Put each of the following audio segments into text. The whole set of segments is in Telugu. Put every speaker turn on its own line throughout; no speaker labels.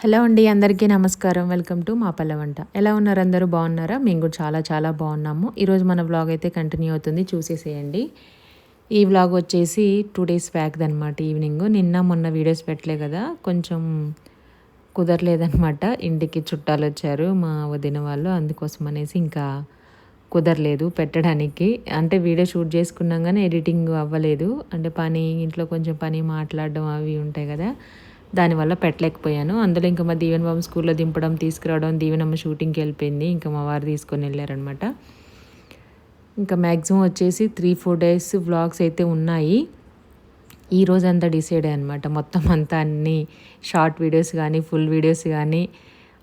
హలో అండి, అందరికీ నమస్కారం. వెల్కమ్ టు మా పల్లె వంట. ఎలా ఉన్నారు అందరూ? బాగున్నారా? మేము కూడా చాలా చాలా బాగున్నాము. ఈరోజు మన వ్లాగ్ అయితే కంటిన్యూ అవుతుంది, చూసేసేయండి. ఈ వ్లాగ్ వచ్చేసి 2 డేస్ బ్యాక్ది అనమాట. ఈవినింగ్ నిన్న మొన్న వీడియోస్ పెట్టలే కదా, కొంచెం కుదరలేదనమాట. ఇంటికి చుట్టాలు వచ్చారు మా వదిన వాళ్ళు, అందుకోసం అనేసి ఇంకా కుదరలేదు పెట్టడానికి. అంటే వీడియో షూట్ చేసుకున్నాం కానీ ఎడిటింగ్ అవ్వలేదు. అంటే పని, ఇంట్లో కొంచెం పని, మాట్లాడడం అవి ఉంటాయి కదా, దానివల్ల పెట్టలేకపోయాను. అందులో ఇంకా మా దీవెన బాబు స్కూల్లో దింపడం, తీసుకురావడం, దీవెనమ్మ షూటింగ్కి వెళ్ళిపోయింది. ఇంకా మా వారు తీసుకొని వెళ్ళారనమాట. ఇంకా మ్యాక్సిమం వచ్చేసి 3-4 డేస్ వ్లాగ్స్ అయితే ఉన్నాయి. ఈ రోజంతా డిసైడ్ అనమాట. మొత్తం అంతా అన్ని షార్ట్ వీడియోస్ కానీ, ఫుల్ వీడియోస్ కానీ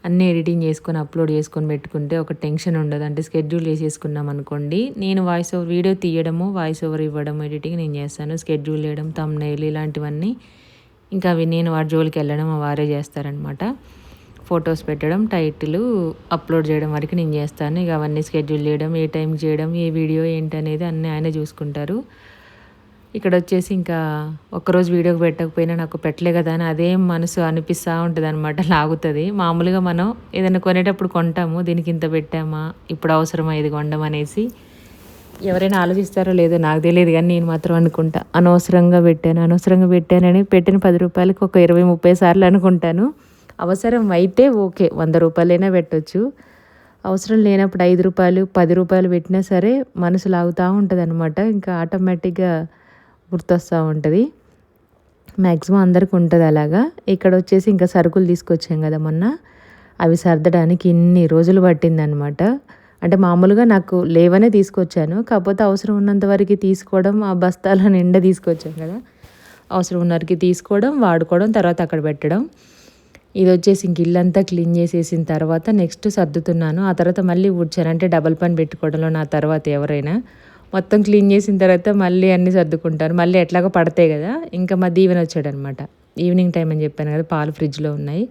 అన్నీ ఎడిటింగ్ చేసుకొని అప్లోడ్ చేసుకొని పెట్టుకుంటే ఒక టెన్షన్ ఉండదు. అంటే స్కెడ్యూల్ చేసేసుకున్నాం అనుకోండి. నేను వాయిస్ ఓవర్ వీడియో తీయడము, వాయిస్ ఓవర్ ఇవ్వడం, ఎడిటింగ్ నేను చేస్తాను. స్కెడ్యూల్ చేయడం, థంబ్నెయిల్ ఇలాంటివన్నీ ఇంకా అవి నేను వారి జోలికి వెళ్ళడం వారే చేస్తారనమాట. ఫొటోస్ పెట్టడం, టైటిల్ అప్లోడ్ చేయడం వరకు నేను చేస్తాను. ఇక అవన్నీ స్కెడ్యూల్ చేయడం, ఏ టైంకి చేయడం, ఏ వీడియో ఏంటనేది అన్నీ ఆయనే చూసుకుంటారు. ఇక్కడ వచ్చేసి ఇంకా ఒక్కరోజు వీడియోకి పెట్టకపోయినా నాకు పెట్టలే కదా అని అదే మనసు అనిపిస్తూ ఉంటుంది అనమాట, లాగుతుంది. మామూలుగా మనం ఏదైనా కొనేటప్పుడు కొంటాము, దీనికి ఇంత పెట్టామా, ఇప్పుడు అవసరమా ఇది కొండం అనేసి. ఎవరైనా ఆలోచిస్తారో లేదో నాకు తెలియదు, కానీ నేను మాత్రం అనుకుంటా అనవసరంగా పెట్టానని పెట్టిన 10 రూపాయలకి ఒక 20-30 సార్లు అనుకుంటాను. అవసరం అయితే ఓకే, 100 రూపాయలైనా పెట్టొచ్చు. అవసరం లేనప్పుడు 5 రూపాయలు 10 రూపాయలు పెట్టినా సరే మనసు లాగుతూ ఉంటుంది అనమాట. ఇంకా ఆటోమేటిక్గా గుర్తొస్తూ ఉంటుంది. మ్యాక్సిమం అందరికి ఉంటుంది అలాగా. ఇక్కడ వచ్చేసి ఇంకా సరుకులు తీసుకొచ్చాం కదా మొన్న, అవి సర్దడానికి ఇన్ని రోజులు పట్టిందనమాట. అంటే మామూలుగా నాకు లేవనే తీసుకొచ్చాను, కాకపోతే అవసరం ఉన్నంత వరకు తీసుకోవడం, ఆ బస్తాల నిండా తీసుకొచ్చాను కదా, అవసరం ఉన్నరికి తీసుకోవడం, వాడుకోవడం, తర్వాత అక్కడ పెట్టడం. ఇది వచ్చేసి ఇంక ఇల్లంతా క్లీన్ చేసేసిన తర్వాత నెక్స్ట్ సర్దుతున్నాను. ఆ తర్వాత మళ్ళీ ఊడ్చాను. అంటే డబల్ పని పెట్టుకోవడంలో నా తర్వాత ఎవరైనా మొత్తం క్లీన్ చేసిన తర్వాత మళ్ళీ అన్నీ సర్దుకుంటాను. మళ్ళీ ఎట్లాగో పడతాయి కదా. ఇంకా మా దీవెన వచ్చాడనమాట. ఈవినింగ్ టైం అని చెప్పాను కదా, పాలు ఫ్రిడ్జ్లో ఉన్నాయి,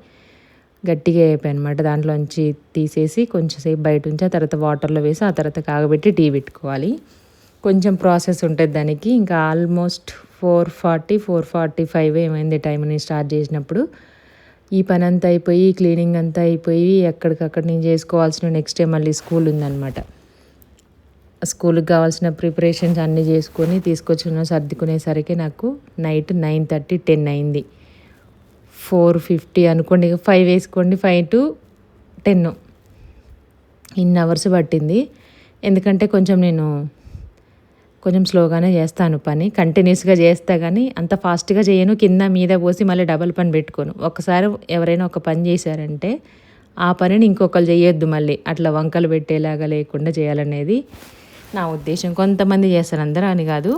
గట్టిగా అయిపోయాయి అనమాట. దాంట్లోంచి తీసేసి కొంచెంసేపు బయట ఉంచి ఆ తర్వాత వాటర్లో వేసి ఆ తర్వాత కాగబెట్టి టీ పెట్టుకోవాలి. కొంచెం ప్రాసెస్ ఉంటుంది దానికి. ఇంకా ఆల్మోస్ట్ 4:40-4:45 ఏమైంది టైం నేను స్టార్ట్ చేసినప్పుడు. ఈ పని అంతా అయిపోయి, క్లీనింగ్ అంతా అయిపోయి, ఎక్కడికక్కడ నేను చేసుకోవాల్సిన నెక్స్ట్ డే మళ్ళీ స్కూల్ ఉందన్నమాట. స్కూల్కి కావాల్సిన ప్రిపరేషన్స్ అన్నీ చేసుకొని తీసుకొచ్చిన సర్దుకునేసరికి నాకు నైట్ 9:30-10 అయింది. 4:50 అనుకోండి, 5 వేసుకోండి, 5 to 10 ఇన్ని అవర్స్ పట్టింది. ఎందుకంటే నేను కొంచెం స్లోగానే చేస్తాను పని, కంటిన్యూస్గా చేస్తా కానీ అంత ఫాస్ట్గా చేయను. కింద మీద పోసి మళ్ళీ డబల్ పని పెట్టుకోను. ఒకసారి ఎవరైనా ఒక పని చేశారంటే ఆ పనిని ఇంకొకరు చేయొద్దు, మళ్ళీ అట్లా వంకలు పెట్టేలాగా లేకుండా చేయాలనేది నా ఉద్దేశం. కొంతమంది చేస్తారు, అందరూ అని కాదు.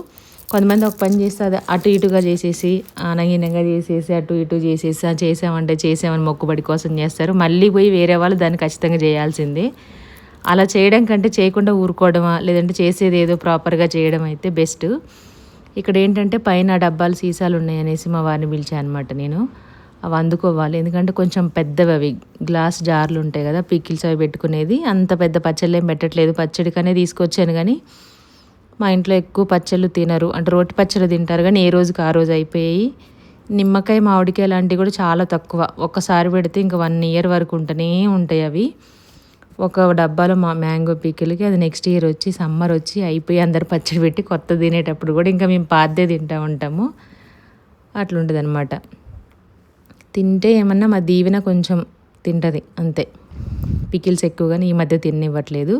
కొంతమంది ఒక పని చేస్తే అది అటు ఇటుగా చేసేసి, అనగినంగా చేసేసి, అటు ఇటు చేసేసి, చేసామని మొక్కుబడి కోసం చేస్తారు. మళ్ళీ పోయి వేరే వాళ్ళు దాన్ని ఖచ్చితంగా చేయాల్సిందే. అలా చేయడం కంటే చేయకుండా ఊరుకోవడమా, లేదంటే చేసేది ఏదో ప్రాపర్గా చేయడం అయితే బెస్ట్. ఇక్కడ ఏంటంటే పైన డబ్బాలు సీసాలు ఉన్నాయనేసి మా వారిని పిలిచాను అనమాట నేను. అవి అందుకోవాలి, ఎందుకంటే కొంచెం పెద్దవి అవి గ్లాస్ జార్లు ఉంటాయి కదా, పికిల్స్ అవి పెట్టుకునేది. అంత పెద్ద పచ్చళ్ళు ఏం పెట్టట్లేదు, పచ్చడికనే తీసుకొచ్చాను. కానీ మా ఇంట్లో ఎక్కువ పచ్చళ్ళు తినరు, అంటే రోటి పచ్చళ్ళు తింటారు కానీ ఏ రోజుకి ఆ రోజు అయిపోయాయి. నిమ్మకాయ, మామిడికాయ లాంటివి కూడా చాలా తక్కువ. ఒక్కసారి పెడితే ఇంకా 1 year వరకు ఉంటూనే ఉంటాయి అవి. ఒక డబ్బాలో మా మ్యాంగో పీకిల్కి అది నెక్స్ట్ ఇయర్ వచ్చి సమ్మర్ వచ్చి అయిపోయి అందరు పచ్చడి పెట్టి కొత్త తినేటప్పుడు కూడా ఇంకా మేము పాతదే తింటూ ఉంటాము. అట్లుంటుంది అనమాట. తింటే ఏమన్నా మా దీవెన కొంచెం తింటుంది అంతే, పికిల్స్ ఎక్కువగానే ఈ మధ్య తినివ్వట్లేదు.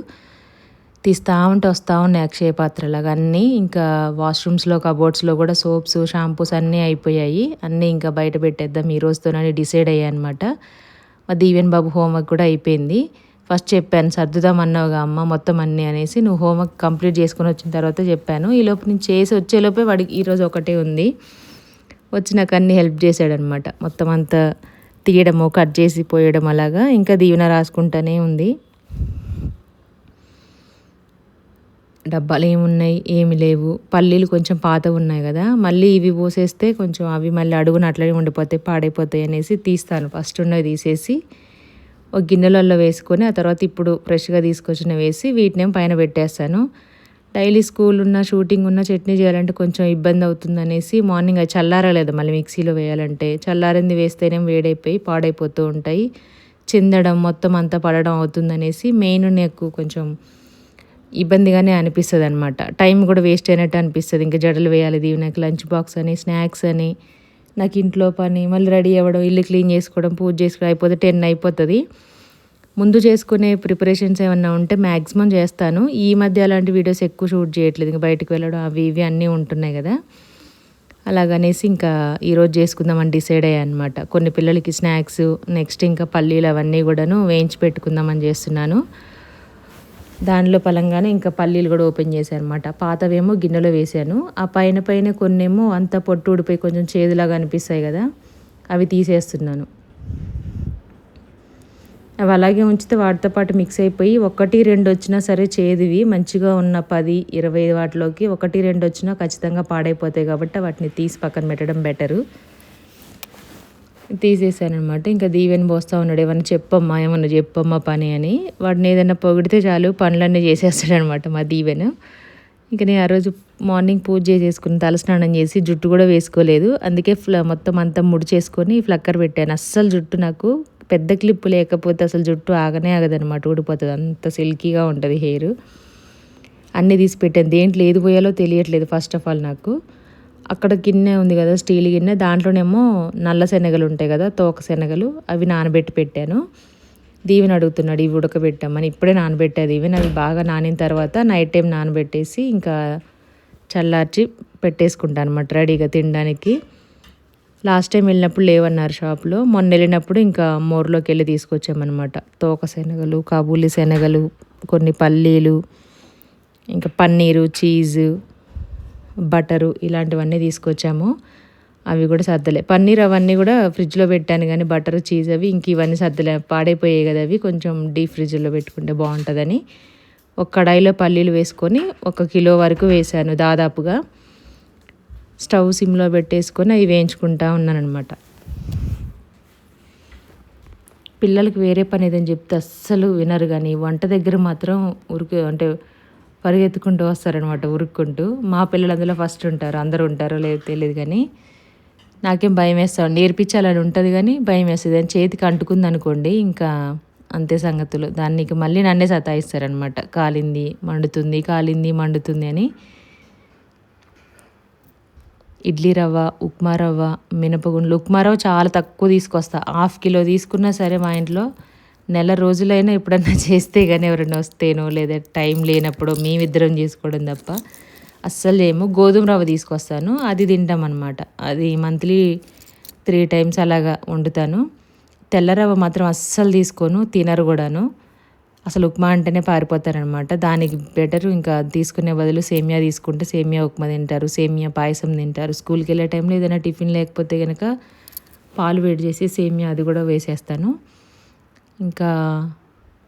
తీస్తూ ఉంటే వస్తూ ఉన్నాయి అక్షయ పాత్రలాగా అన్నీ. ఇంకా వాష్రూమ్స్లో, కబోర్డ్స్లో కూడా సోప్స్, షాంపూస్ అన్నీ అయిపోయాయి. అన్నీ ఇంకా బయట పెట్టేద్దాం ఈ రోజుతోనని డిసైడ్ అయ్యాయి అనమాట. మా దీవెన్ బాబు హోంవర్క్ కూడా అయిపోయింది. ఫస్ట్ చెప్పాను, సర్దుదాం అన్నావుగా అమ్మ మొత్తం అన్నీ అనేసి, నువ్వు హోంవర్క్ కంప్లీట్ చేసుకుని వచ్చిన తర్వాత చెప్పాను. ఈలోపు నేను చేసి వచ్చేలోపే వాడికి ఈరోజు ఒకటే ఉంది. వచ్చి నాకు అన్నీ హెల్ప్ చేశాడనమాట. మొత్తం అంతా తీయడము, కట్ చేసి పోయడం అలాగా. ఇంకా దీవెన రాసుకుంటూనే ఉంది. డబ్బాలు ఏమున్నాయి, ఏమి లేవు. పల్లీలు కొంచెం పాతవి ఉన్నాయి కదా, మళ్ళీ ఇవి పోసేస్తే కొంచెం అవి మళ్ళీ అడుగున అట్లనే ఉండిపోతాయి, పాడైపోతాయి అనేసి తీస్తాను. ఫస్ట్ ఉన్నవి తీసేసి ఒక గిన్నెలలో వేసుకొని ఆ తర్వాత ఇప్పుడు ఫ్రెష్గా తీసుకొచ్చిన వేసి వీటినేం పైన పెట్టేస్తాను. డైలీ స్కూల్ ఉన్న షూటింగ్ ఉన్న చట్నీ చేయాలంటే కొంచెం ఇబ్బంది అవుతుందనేసి మార్నింగ్ అది చల్లారలేదు మళ్ళీ మిక్సీలో వేయాలంటే. చల్లారింది వేస్తేనేమో వేడైపోయి పాడైపోతూ ఉంటాయి. చిందడం మొత్తం అంతా పడడం అవుతుందనేసి మెయిన్ నాకు కొంచెం ఇబ్బందిగానే అనిపిస్తదనమాట. టైం కూడా వేస్ట్ అయినట్టు అనిపిస్తది. ఇంక జడలు వేయాలి దీవెనకి లంచ్ బాక్స్ అని, స్నాక్స్ అని, నాకు ఇంట్లో పని, మళ్ళీ రెడీ అవ్వడం, ఇల్లు క్లీన్ చేసుకోవడం, పూజ చేసుకోవడం అయిపోతే 10 అయిపోతది. ముందు చేసుకునే ప్రిపరేషన్స్ ఏమన్నా ఉంటే మ్యాక్సిమం చేస్తాను. ఈ మధ్య అలాంటి వీడియోస్ ఎక్కువ షూట్ చేయట్లేదు. ఇంక బయటికి వెళ్ళడం అవి ఇవి అన్నీ ఉంటున్నాయి కదా! అలాగనేసి ఇంకా ఈరోజు చేసుకుందామని డిసైడ్ అయ్యా అనమాట. కొన్ని పిల్లలకి స్నాక్స్, నెక్స్ట్ ఇంకా పల్లీలు అవన్నీ కూడాను వేయించి పెట్టుకుందామని చేస్తున్నాను. దానిలో పలంగానే ఇంకా పల్లీలు కూడా ఓపెన్ చేశాను అనమాట. పాతవేమో గిన్నెలో వేశాను. ఆ పైన పైన కొన్నేమో అంతా పొట్టు ఊడిపోయి కొంచెం చేదులాగా అనిపిస్తాయి కదా, అవి తీసేస్తున్నాను. అవి అలాగే ఉంచితే వాటితో పాటు మిక్స్ అయిపోయి 1, 2 వచ్చినా సరే చేదువి, మంచిగా ఉన్న 10, 20 వాటిలోకి 1, 2 వచ్చినా ఖచ్చితంగా పాడైపోతాయి కాబట్టి వాటిని తీసి పక్కన పెట్టడం బెటరు. తీసేసానమాట. ఇంకా దీవెన పోస్తూ ఉన్నాడు, ఏమన్నా చెప్పమ్మా పని అని. వాడిని ఏదైనా పొగిడితే చాలు పనులన్నీ చేసేస్తాడనమాట మా దీవెన. ఇంక నేను ఆ రోజు మార్నింగ్ పూజ చేసేసుకుని తలస్నానం చేసి జుట్టు కూడా వేసుకోలేదు. అందుకే మొత్తం అంతా ముడిచేసుకొని ఫ్లక్కర్ పెట్టాను. అస్సలు జుట్టు నాకు పెద్ద క్లిప్ లేకపోతే అసలు జుట్టు ఆగనే ఆగదనమాట, ఊడిపోతుంది. అంత సిల్కీగా ఉంటుంది హెయిర్. అన్నీ తీసి పెట్టాను. దేంట్లో ఏది పోయాలో తెలియట్లేదు ఫస్ట్ ఆఫ్ ఆల్ నాకు. అక్కడ గిన్నె ఉంది కదా, స్టీల్ గిన్నె, దాంట్లోనేమో నల్ల శనగలు ఉంటాయి కదా, తోక శనగలు, అవి నానబెట్టి పెట్టాను. దీవెన అడుగుతున్నాడు ఇవి ఉడకబెట్టామని. ఇప్పుడే నానబెట్టా దీవెన. అవి బాగా నానిన తర్వాత నైట్ టైం నానబెట్టేసి ఇంకా చల్లార్చి పెట్టేసుకుంటాను అనమాట రెడీగా తినడానికి. లాస్ట్ టైం వెళ్ళినప్పుడు లేవన్నారు షాప్లో. మొన్న వెళ్ళినప్పుడు ఇంకా మోర్లోకి వెళ్ళి తీసుకొచ్చామన్నమాట. తోక శనగలు, కాబూలి శనగలు, కొన్ని పల్లీలు, ఇంకా పన్నీరు, చీజు, బటరు ఇలాంటివన్నీ తీసుకొచ్చాము. అవి కూడా సర్దలే. పన్నీర్ అవన్నీ కూడా ఫ్రిడ్జ్లో పెట్టాను కానీ బటర్, చీజ్ అవి ఇంక ఇవన్నీ సర్దలే, పాడైపోయాయి కదా అవి. కొంచెం డీప్ ఫ్రిడ్జ్లో పెట్టుకుంటే బాగుంటుందని ఒక కడాయిలో పల్లీలు వేసుకొని 1 కిలో వరకు వేసాను దాదాపుగా. స్టవ్ సిమ్లో పెట్టేసుకొని అవి వేయించుకుంటా ఉన్నానమాట. పిల్లలకి వేరే పని ఏదని చెప్తే అస్సలు వినరు, కానీ వంట దగ్గర మాత్రం పరిగెత్తుకుంటూ వస్తారనమాట ఉరుక్కుంటూ. మా పిల్లలు అందులో ఫస్ట్ ఉంటారు. అందరూ ఉంటారో లేదో తెలియదు కానీ నాకేం భయం వేస్తాను. నేర్పించాలని ఉంటుంది కానీ భయం వేస్తుంది. అని చేతికి అంటుకుంది అనుకోండి ఇంకా అంతే సంగతులు. దానికి మళ్ళీ నన్నే సతాయిస్తారనమాట. కాలింది మండుతుంది, కాలింది మండుతుంది అని. ఇడ్లీ రవ్వ, ఉప్మా రవ్వ, మినపగుండ్లు. ఉప్మా రవ్వ చాలా తక్కువ తీసుకొస్తా. 1/2 కిలో తీసుకున్నా సరే మా ఇంట్లో నెల రోజులైనా ఎప్పుడన్నా చేస్తే కానీ ఎవరైనా వస్తేనో లేదా టైం లేనప్పుడు మేమిద్దరం చేసుకోవడం తప్ప అస్సలు చేయము. గోధుమ రవ్వ తీసుకొస్తాను, అది తింటాం అనమాట. అది మంత్లీ 3 టైమ్స్ అలాగా వండుతాను. తెల్ల రవ్వ మాత్రం అస్సలు తీసుకోను, తినరు కూడాను. అసలు ఉప్మా అంటేనే పారిపోతారనమాట. దానికి బెటరు ఇంకా తీసుకునే బదులు సేమియా తీసుకుంటే సేమియా ఉప్మా తింటారు, సేమియా పాయసం తింటారు. స్కూల్కి వెళ్ళే టైంలో ఏదైనా టిఫిన్ లేకపోతే కనుక పాలు వేడి చేసి సేమియా అది కూడా వేసేస్తాను. ఇంకా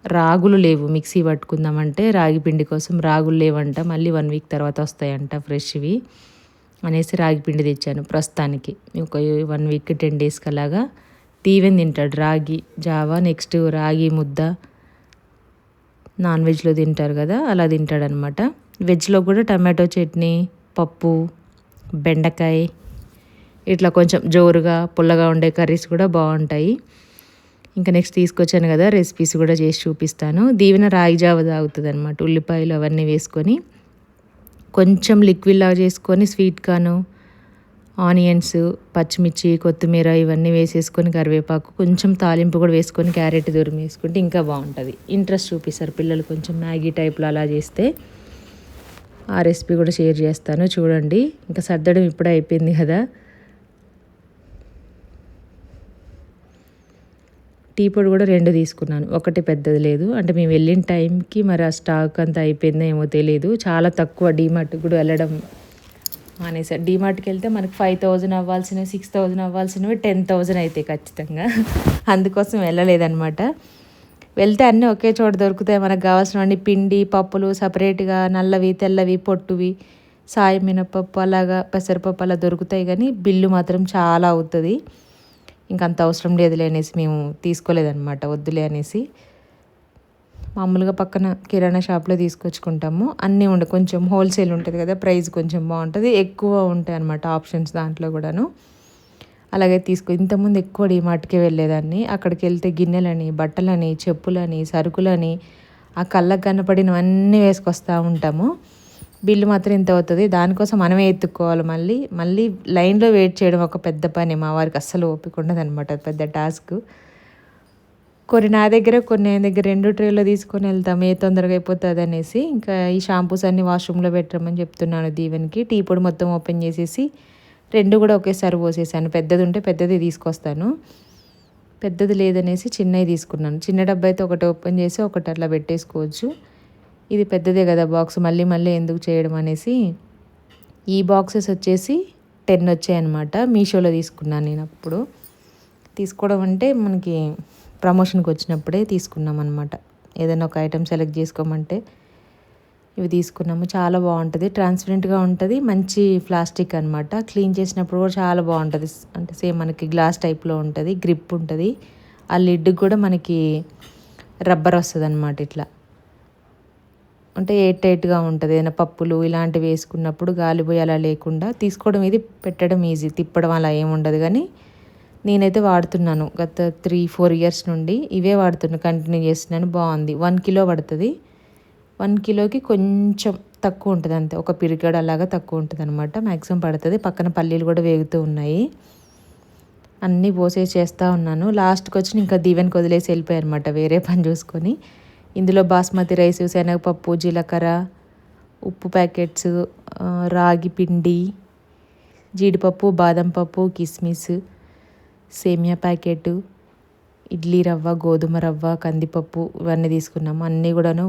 రాగులు లేవు, మిక్సీ పట్టుకుందామంటే రాగి పిండి కోసం రాగులు లేవంట. మళ్ళీ 1 వీక్ తర్వాత వస్తాయంట ఫ్రెష్వి అనేసి రాగి పిండి తెచ్చాను ప్రస్తుతానికి. ఒక 1 వీక్ 10 డేస్కి అలాగా. దీవెన్ తింటాడు రాగి జావా, నెక్స్ట్ రాగి ముద్ద. నాన్ వెజ్లో తింటారు కదా, అలా తింటాడనమాట. వెజ్లో కూడా టమాటో చట్నీ, పప్పు, బెండకాయ, ఇట్లా కొంచెం జోరుగా పుల్లగా ఉండే కర్రీస్ కూడా బాగుంటాయి. ఇంకా నెక్స్ట్ తీసుకొచ్చాను కదా, రెసిపీస్ కూడా చేసి చూపిస్తాను. దీవెన రాగి జావ తాగుతుంది అనమాట. ఉల్లిపాయలు అవన్నీ వేసుకొని కొంచెం లిక్విడ్ లాగా చేసుకొని స్వీట్ కార్న్, ఆనియన్స్, పచ్చిమిర్చి, కొత్తిమీర ఇవన్నీ వేసేసుకొని కరివేపాకు, కొంచెం తాలింపు కూడా వేసుకొని క్యారెట్ తురిమి వేసుకుంటే ఇంకా బాగుంటుంది. ఇంట్రెస్ట్ చూపిస్తారు పిల్లలు కొంచెం మ్యాగీ టైప్లో అలా చేస్తే. ఆ రెసిపీ కూడా షేర్ చేస్తాను చూడండి. ఇంకా సర్దడం ఇప్పుడే అయిపోయింది కదా. టీ పొడి కూడా 2 తీసుకున్నాను, ఒకటి పెద్దది లేదు. అంటే మేము వెళ్ళిన టైంకి మరి ఆ స్టాక్ అంతా అయిపోయిందో ఏమో తెలియదు. చాలా తక్కువ. డీమార్ట్కి కూడా వెళ్ళడం మానేసారు. డీమార్ట్కి వెళ్తే మనకి 5,000 అవ్వాల్సినవి 6,000 అవ్వాల్సినవి 10,000 అవుతాయి ఖచ్చితంగా. అందుకోసం వెళ్ళలేదన్నమాట. వెళ్తే అన్నీ ఒకే చోట దొరుకుతాయి. మనకు కావాల్సినవన్నీ పిండి, పప్పులు సపరేట్గా నల్లవి, తెల్లవి, పొట్టువి, సాయం మినపప్పు అలాగా పెసరపప్పు అలా దొరుకుతాయి. కానీ బిల్లు మాత్రం చాలా అవుతుంది. ఇంకంత అవసరం లేదులే అనేసి మేము తీసుకోలేదన్నమాట, వద్దులే అనేసి. మామూలుగా పక్కన కిరాణా షాప్లో తీసుకొచ్చుకుంటాము. అన్నీ కొంచెం హోల్సేల్ ఉంటుంది కదా, ప్రైస్ కొంచెం బాగుంటుంది, ఎక్కువ ఉంటాయి అన్నమాట ఆప్షన్స్ దాంట్లో కూడాను. అలాగే ఇంతకుముందు ఎక్కువ డీమార్ట్కే వెళ్ళేదాన్ని. అక్కడికి వెళ్తే గిన్నెలని, బట్టలని, చెప్పులని, సరుకులని, ఆ కళ్ళకు కనపడినవన్నీ వేసుకొస్తూ ఉంటాము. బిల్లు మాత్రం ఇంత అవుతుంది. దానికోసం మనమే ఎత్తుక్కోవాలి. మళ్ళీ మళ్ళీ లైన్లో వెయిట్ చేయడం ఒక పెద్ద పని. మా వారికి అస్సలు ఓపిక ఉండదు అనమాట, పెద్ద టాస్క్. కొన్ని నా దగ్గర, కొన్ని ఆయన దగ్గర 2 ట్రేలో తీసుకొని వెళ్తాము, ఏ తొందరగా అయిపోతుంది అనేసి. ఇంకా ఈ షాంపూస్ అన్ని వాష్రూమ్లో పెట్టమని చెప్తున్నాను దీవెనికి. టీ పొడి మొత్తం ఓపెన్ చేసేసి 2 కూడా ఒకేసారి పోసేసాను. పెద్దది ఉంటే పెద్దది తీసుకొస్తాను, పెద్దది లేదనేసి చిన్నవి తీసుకున్నాను. చిన్న డబ్బా అయితే ఒకటి ఓపెన్ చేసి ఒకటి అట్లా పెట్టేసుకోవచ్చు. ఇది పెద్దదే కదా బాక్స్, మళ్ళీ మళ్ళీ ఎందుకు చేయడం అనేసి ఈ బాక్సెస్ వచ్చేసి 10 వచ్చాయన్నమాట. మీషోలో తీసుకున్నాను నేను. అప్పుడు తీసుకోవడం అంటే మనకి ప్రమోషన్కి వచ్చినప్పుడే తీసుకున్నాం అనమాట. ఏదైనా ఒక ఐటెం సెలెక్ట్ చేసుకోమంటే ఇవి తీసుకున్నాము. చాలా బాగుంటుంది, ట్రాన్స్పరెంట్గా ఉంటుంది, మంచి ప్లాస్టిక్ అనమాట. క్లీన్ చేసినప్పుడు కూడా చాలా బాగుంటుంది. అంటే సేమ్ మనకి గ్లాస్ టైప్లో ఉంటుంది, గ్రిప్ ఉంటుంది. ఆ లిడ్కి కూడా మనకి రబ్బర్ వస్తుంది అనమాట. ఇట్లా అంటే ఎయిట్ టైట్గా ఉంటుంది. ఏదైనా పప్పులు ఇలాంటివి వేసుకున్నప్పుడు గాలిపోయి అలా లేకుండా తీసుకోవడం, ఇది పెట్టడం ఈజీ, తిప్పడం అలా ఏముండదు. కానీ నేనైతే వాడుతున్నాను గత 3-4 ఇయర్స్ నుండి ఇవే వాడుతున్నాను, కంటిన్యూ చేస్తున్నాను. బాగుంది. 1 కిలో పడుతుంది. 1 కిలోకి కొంచెం తక్కువ ఉంటుంది అంతే, ఒక పిరిగడ అలాగా తక్కువ ఉంటుంది అనమాట. మ్యాక్సిమం పడుతుంది. పక్కన పల్లీలు కూడా వేగుతూ ఉన్నాయి. అన్నీ పోసేసి చేస్తూ ఉన్నాను. లాస్ట్కి వచ్చి ఇంకా దీవెనికి వదిలేసి వెళ్ళిపోయాయి అనమాట, వేరే పని చూసుకొని. ఇందులో బాస్మతి రైస్, శనగపప్పు, జీలకర్ర, ఉప్పు ప్యాకెట్స్, రాగి పిండి, జీడిపప్పు, బాదం పప్పు, కిస్మిస్, సేమియా ప్యాకెట్, ఇడ్లీ రవ్వ, గోధుమ రవ్వ, కందిపప్పు ఇవన్నీ తీసుకున్నాము. అన్నీ కూడాను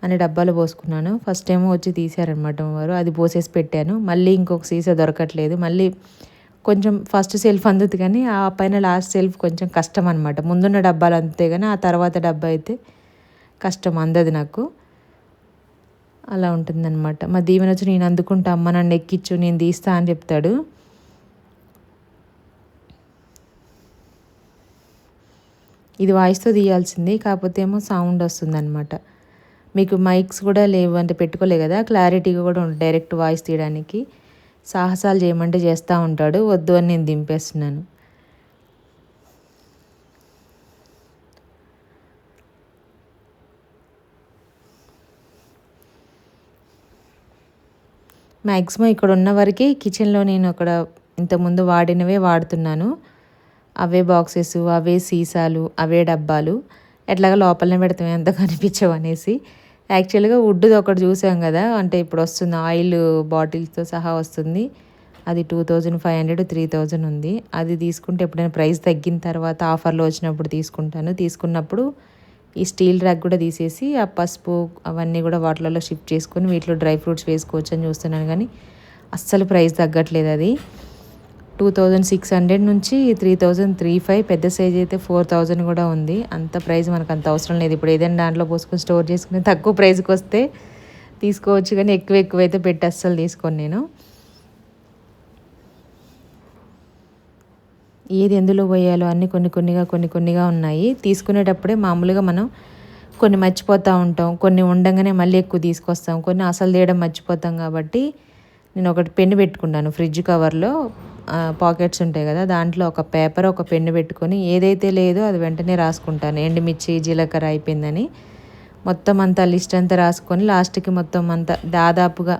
అన్ని డబ్బాలు పోసుకున్నాను. ఫస్ట్ టైం వచ్చి తీసారనమాట వారు, అది పోసేసి పెట్టాను. మళ్ళీ ఇంకొక సీసా దొరకట్లేదు. మళ్ళీ కొంచెం ఫస్ట్ సెల్ఫ్ అందుతుంది, కానీ ఆ పైన లాస్ట్ సెల్ఫ్ కొంచెం కష్టం అనమాట. ముందున్న డబ్బాలు అంతే, కానీ ఆ తర్వాత డబ్బా అయితే కష్టం, అందది నాకు. అలా ఉంటుందన్నమాట. మా దీవెన వచ్చి నేను అందుకుంటా అమ్మ, నన్ను ఎక్కించు, నేను తీస్తా అని చెప్తాడు. ఇది వాయిస్తో తీయాల్సింది, కాకపోతే ఏమో సౌండ్ వస్తుందన్నమాట. మీకు మైక్స్ కూడా లేవు అంటే పెట్టుకోలే కదా, క్లారిటీగా కూడా ఉంటుంది డైరెక్ట్ వాయిస్ తీయడానికి. సాహసాలు చేయమంటే చేస్తూ ఉంటాడు, వద్దు అని నేను దింపేస్తున్నాను. మ్యాక్సిమం ఇక్కడ ఉన్న వరకే కిచెన్లో నేను అక్కడ ఇంతకుముందు వాడినవే వాడుతున్నాను. అవే బాక్సెస్, అవే సీసాలు, అవే డబ్బాలు. ఎట్లాగా లోపలనే పెడతాం, ఎంత కనిపించవు అనేసి. యాక్చువల్గా వుడ్ది ఒకటి చూసాం కదా, అంటే ఇప్పుడు వస్తుంది ఆయిల్ బాటిల్స్తో సహా వస్తుంది. అది 2500, 3000 ఉంది. అది తీసుకుంటే ఎప్పుడైనా ప్రైస్ తగ్గిన తర్వాత ఆఫర్లో వచ్చినప్పుడు తీసుకుంటాను. తీసుకున్నప్పుడు ఈ స్టీల్ ర్యాక్ కూడా తీసేసి ఆ పసుపు అవన్నీ కూడా వాటిలలో షిఫ్ట్ చేసుకొని వీటిలో డ్రై ఫ్రూట్స్ వేసుకోవచ్చు అని చూస్తున్నాను, కానీ అస్సలు ప్రైస్ తగ్గట్లేదు. అది 2600 నుంచి 3035, పెద్ద సైజ్ అయితే 4000 కూడా ఉంది. అంత ప్రైస్ మనకు అంత అవసరం లేదు. ఇప్పుడు ఏదైనా దాంట్లో పోసుకొని స్టోర్ చేసుకుని తక్కువ ప్రైస్కి వస్తే తీసుకోవచ్చు, కానీ ఎక్కువైతే పెట్టి అస్సలు తీసుకోను నేను. ఏది ఎందులో పోయాలో అన్నీ కొన్ని కొన్నిగా ఉన్నాయి. తీసుకునేటప్పుడే మామూలుగా మనం కొన్ని మర్చిపోతూ ఉంటాం, కొన్ని ఉండగానే మళ్ళీ ఎక్కువ తీసుకొస్తాం, కొన్ని అసలు తీయడం మర్చిపోతాం. కాబట్టి నేను ఒకటి పెన్ను పెట్టుకున్నాను ఫ్రిడ్జ్ కవర్లో, పాకెట్స్ ఉంటాయి కదా, దాంట్లో ఒక పేపర్, ఒక పెన్ను పెట్టుకొని ఏదైతే లేదో అది వెంటనే రాసుకుంటాను. ఎండుమిర్చి, జీలకర్ర అయిపోయిందని మొత్తం అంతా లిస్ట్ అంతా రాసుకొని లాస్ట్కి మొత్తం అంతా దాదాపుగా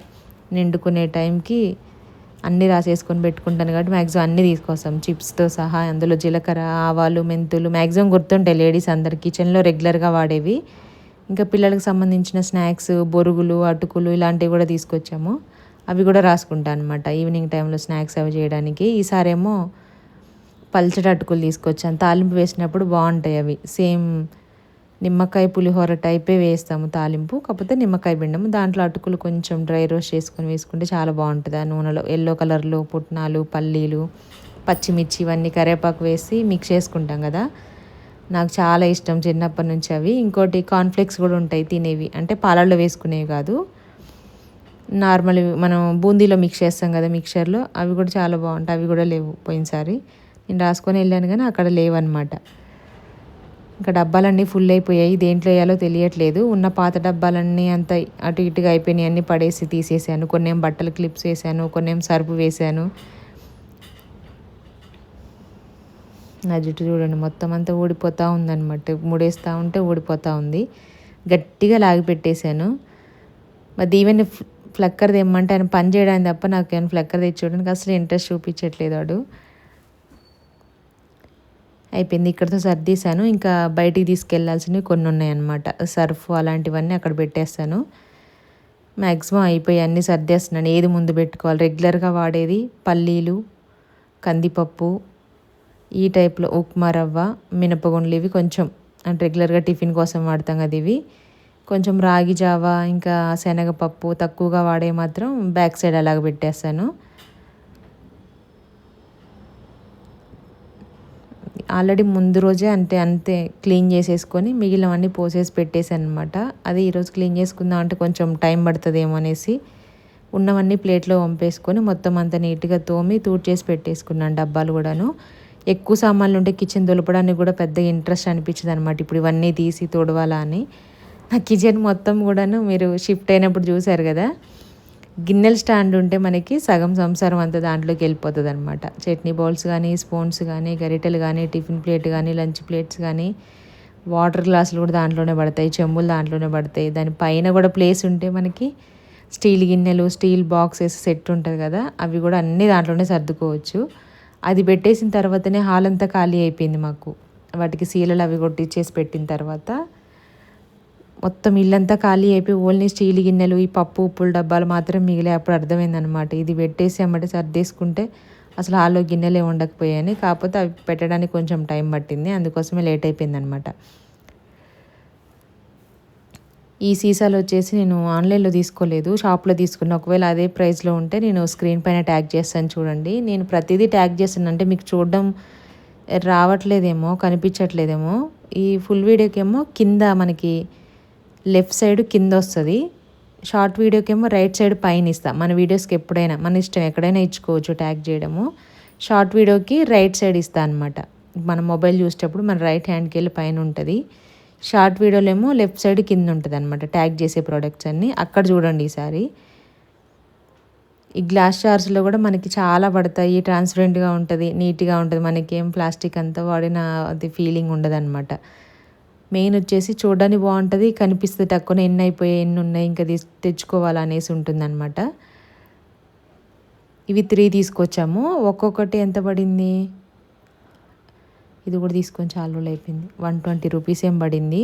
నిండుకునే టైంకి అన్నీ రాసేసుకొని పెట్టుకుంటాను. కాబట్టి మ్యాక్సిమం అన్నీ తీసుకొస్తాం చిప్స్తో సహా. అందులో జీలకర్ర, ఆవాలు, మెంతులు మ్యాక్సిమం గుర్తుంటాయి లేడీస్ అందరు కిచెన్లో రెగ్యులర్గా వాడేవి. ఇంకా పిల్లలకు సంబంధించిన స్నాక్స్, బొరుగులు, అటుకులు ఇలాంటివి కూడా తీసుకొచ్చాము. అవి కూడా రాసుకుంటాను అనమాట ఈవినింగ్ టైంలో స్నాక్స్ అవి చేయడానికి. ఈసారేమో పల్చటి అటుకులు తీసుకొచ్చాను, తాలింపు వేసినప్పుడు బాగుంటాయి అవి. సేమ్ నిమ్మకాయ పులిహోర టైపే వేస్తాము తాలింపు, కాకపోతే నిమ్మకాయ పిండము. దాంట్లో అటుకులు కొంచెం డ్రై రోస్ట్ చేసుకొని వేసుకుంటే చాలా బాగుంటుంది. ఆ నూనెలో ఎల్లో కలర్లో పుట్నాలు, పల్లీలు, పచ్చిమిర్చి ఇవన్నీ కరివేపాకు వేసి మిక్స్ చేసుకుంటాం కదా, నాకు చాలా ఇష్టం చిన్నప్పటి నుంచి అవి. ఇంకోటి కార్న్ఫ్లెక్స్ కూడా ఉంటాయి తినేవి, అంటే పాలల్లో వేసుకునేవి కాదు, నార్మల్ మనం బూందీలో మిక్స్ చేస్తాం కదా మిక్చర్లో, అవి కూడా చాలా బాగుంటాయి. అవి కూడా లేవు పోయినసారి, నేను రాసుకొని వెళ్ళాను కానీ అక్కడ లేవన్నమాట. ఇంకా డబ్బాలన్నీ ఫుల్ అయిపోయాయి, దేంట్లో వేయాలో తెలియట్లేదు. ఉన్న పాత డబ్బాలన్నీ అంత అటు ఇటుగా అయిపోయినాయి, అన్నీ పడేసి తీసేసాను. కొన్నేం బట్టలు క్లిప్స్ వేసాను, కొన్నేం సర్పు వేసాను. నా జుట్టు చూడండి మొత్తం అంతా ఊడిపోతూ ఉందన్నమాట, ముడేస్తూ ఉంటే ఊడిపోతూ ఉంది. గట్టిగా లాగి పెట్టేశాను. మరి దీవెని ఫ్లక్కర్ తెమ్మంటే ఆయన పని చేయడానికి తప్ప నాకు ఏమైనా ఫ్లక్కర్ తెచ్చి చూడడానికి అసలు ఇంట్రెస్ట్ చూపించట్లేదు వాడు. అయిపోయింది, ఇక్కడితో సర్దీశాను. ఇంకా బయటికి తీసుకెళ్లాల్సినవి కొన్ని ఉన్నాయన్నమాట, సర్ఫ్ అలాంటివన్నీ అక్కడ పెట్టేస్తాను. మ్యాక్సిమం అయిపోయి అన్నీ సర్దేస్తున్నాను. ఏది ముందు పెట్టుకోవాలి, రెగ్యులర్గా వాడేది పల్లీలు, కందిపప్పు, ఈ టైప్లో ఉప్మా రవ్వ, మినపగుండ్లు, ఇవి కొంచెం అంటే రెగ్యులర్గా టిఫిన్ కోసం వాడతాం కదా ఇవి. కొంచెం రాగి జావా, ఇంకా శనగపప్పు తక్కువగా వాడే మాత్రం బ్యాక్ సైడ్ అలాగ పెట్టేస్తాను. ఆల్రెడీ ముందు రోజే అంతే క్లీన్ చేసేసుకొని మిగిలినవన్నీ పోసేసి పెట్టేసాను అనమాట. అది ఈరోజు క్లీన్ చేసుకుందాం అంటే కొంచెం టైం పడుతుందేమో అనేసి ఉన్నవన్నీ ప్లేట్లో వంపేసుకొని మొత్తం అంతా నీట్గా తోమి తూడ్చేసి పెట్టేసుకున్నాను డబ్బాలు కూడాను. ఎక్కువ సామాన్లు ఉంటే కిచెన్ దులపడానికి కూడా పెద్ద ఇంట్రెస్ట్ అనిపించింది అనమాట, ఇప్పుడు ఇవన్నీ తీసి తొడవాలా అని. నా కిచెన్ మొత్తం కూడాను మీరు షిఫ్ట్ అయినప్పుడు చూశారు కదా, గిన్నెల స్టాండ్ ఉంటే మనకి సగం సంసారం అంతా దాంట్లోకి వెళ్ళిపోతుంది అనమాట. చట్నీ బౌల్స్ కానీ, స్పూన్స్ కానీ, గరిటెలు కానీ, టిఫిన్ ప్లేట్ కానీ, లంచ్ ప్లేట్స్ కానీ, వాటర్ గ్లాసులు కూడా దాంట్లోనే పడతాయి, చెంబులు దాంట్లోనే పడతాయి. దాని పైన కూడా ప్లేస్ ఉంటే మనకి స్టీల్ గిన్నెలు, స్టీల్ బాక్సెస్ సెట్ ఉంటుంది కదా, అవి కూడా అన్నీ దాంట్లోనే సర్దుకోవచ్చు. అది పెట్టేసిన తర్వాతనే హాల్ అంతా ఖాళీ అయిపోయింది మాకు. వాటికి సీలలు అవి కొట్టించేసి పెట్టిన తర్వాత మొత్తం ఇల్లంతా ఖాళీ అయిపోయి ఓన్లీ స్టీల్ గిన్నెలు, ఈ పప్పు ఉప్పుల డబ్బాలు మాత్రం మిగిలే. అప్పుడు అర్థమైందనమాట, ఇది పెట్టేసి అమ్మటే సర్దేసుకుంటే అసలు హాల్లో గిన్నెలే ఉండకపోయాయని. కాకపోతే అవి పెట్టడానికి కొంచెం టైం పట్టింది, అందుకోసమే లేట్ అయిపోయిందనమాట. ఈ సీసాలు వచ్చేసి నేను ఆన్లైన్లో తీసుకోలేదు, షాప్లో తీసుకున్నా. ఒకవేళ అదే ప్రైస్లో ఉంటే నేను స్క్రీన్ పైన ట్యాగ్ చేస్తాను చూడండి. నేను ప్రతిదీ ట్యాగ్ చేస్తాను, అంటే మీకు చూడడం రావట్లేదేమో, కనిపించట్లేదేమో. ఈ ఫుల్ వీడియోకేమో కింద మనకి లెఫ్ట్ సైడ్ కింద వస్తుంది, షార్ట్ వీడియోకేమో రైట్ సైడ్ పైన ఇస్తా. మన వీడియోస్కి ఎప్పుడైనా మన ఇష్టం ఎక్కడైనా ఇచ్చుకోవచ్చు ట్యాగ్ చేయడము. షార్ట్ వీడియోకి రైట్ సైడ్ ఇస్తా అనమాట. మన మొబైల్ చూసేటప్పుడు మన రైట్ హ్యాండ్కి వెళ్ళి పైన ఉంటుంది, షార్ట్ వీడియోలో ఏమో లెఫ్ట్ సైడ్ కింద ఉంటుంది అనమాట ట్యాగ్ చేసే ప్రోడక్ట్స్ అన్నీ. అక్కడ చూడండి ఈసారి. ఈ గ్లాస్ జార్స్లో కూడా మనకి చాలా పడతాయి, ట్రాన్స్పరెంట్గా ఉంటుంది, నీట్గా ఉంటుంది, మనకి ఏం ప్లాస్టిక్ అంతా వాడిన అది ఫీలింగ్ ఉండదు అనమాట. మెయిన్ వచ్చేసి చూడడానికి బాగుంటుంది, కనిపిస్తుంది తక్కువ, ఎన్ని అయిపోయాయి, ఎన్ని ఉన్నాయి, ఇంకా తెచ్చుకోవాలనేసి ఉంటుంది అనమాట. ఇవి 3 తీసుకొచ్చాము, ఒక్కొక్కటి ఎంత పడింది, ఇది కూడా తీసుకొని చాలా రోజులు అయిపోయింది, 120 రూపీస్ ఏం పడింది.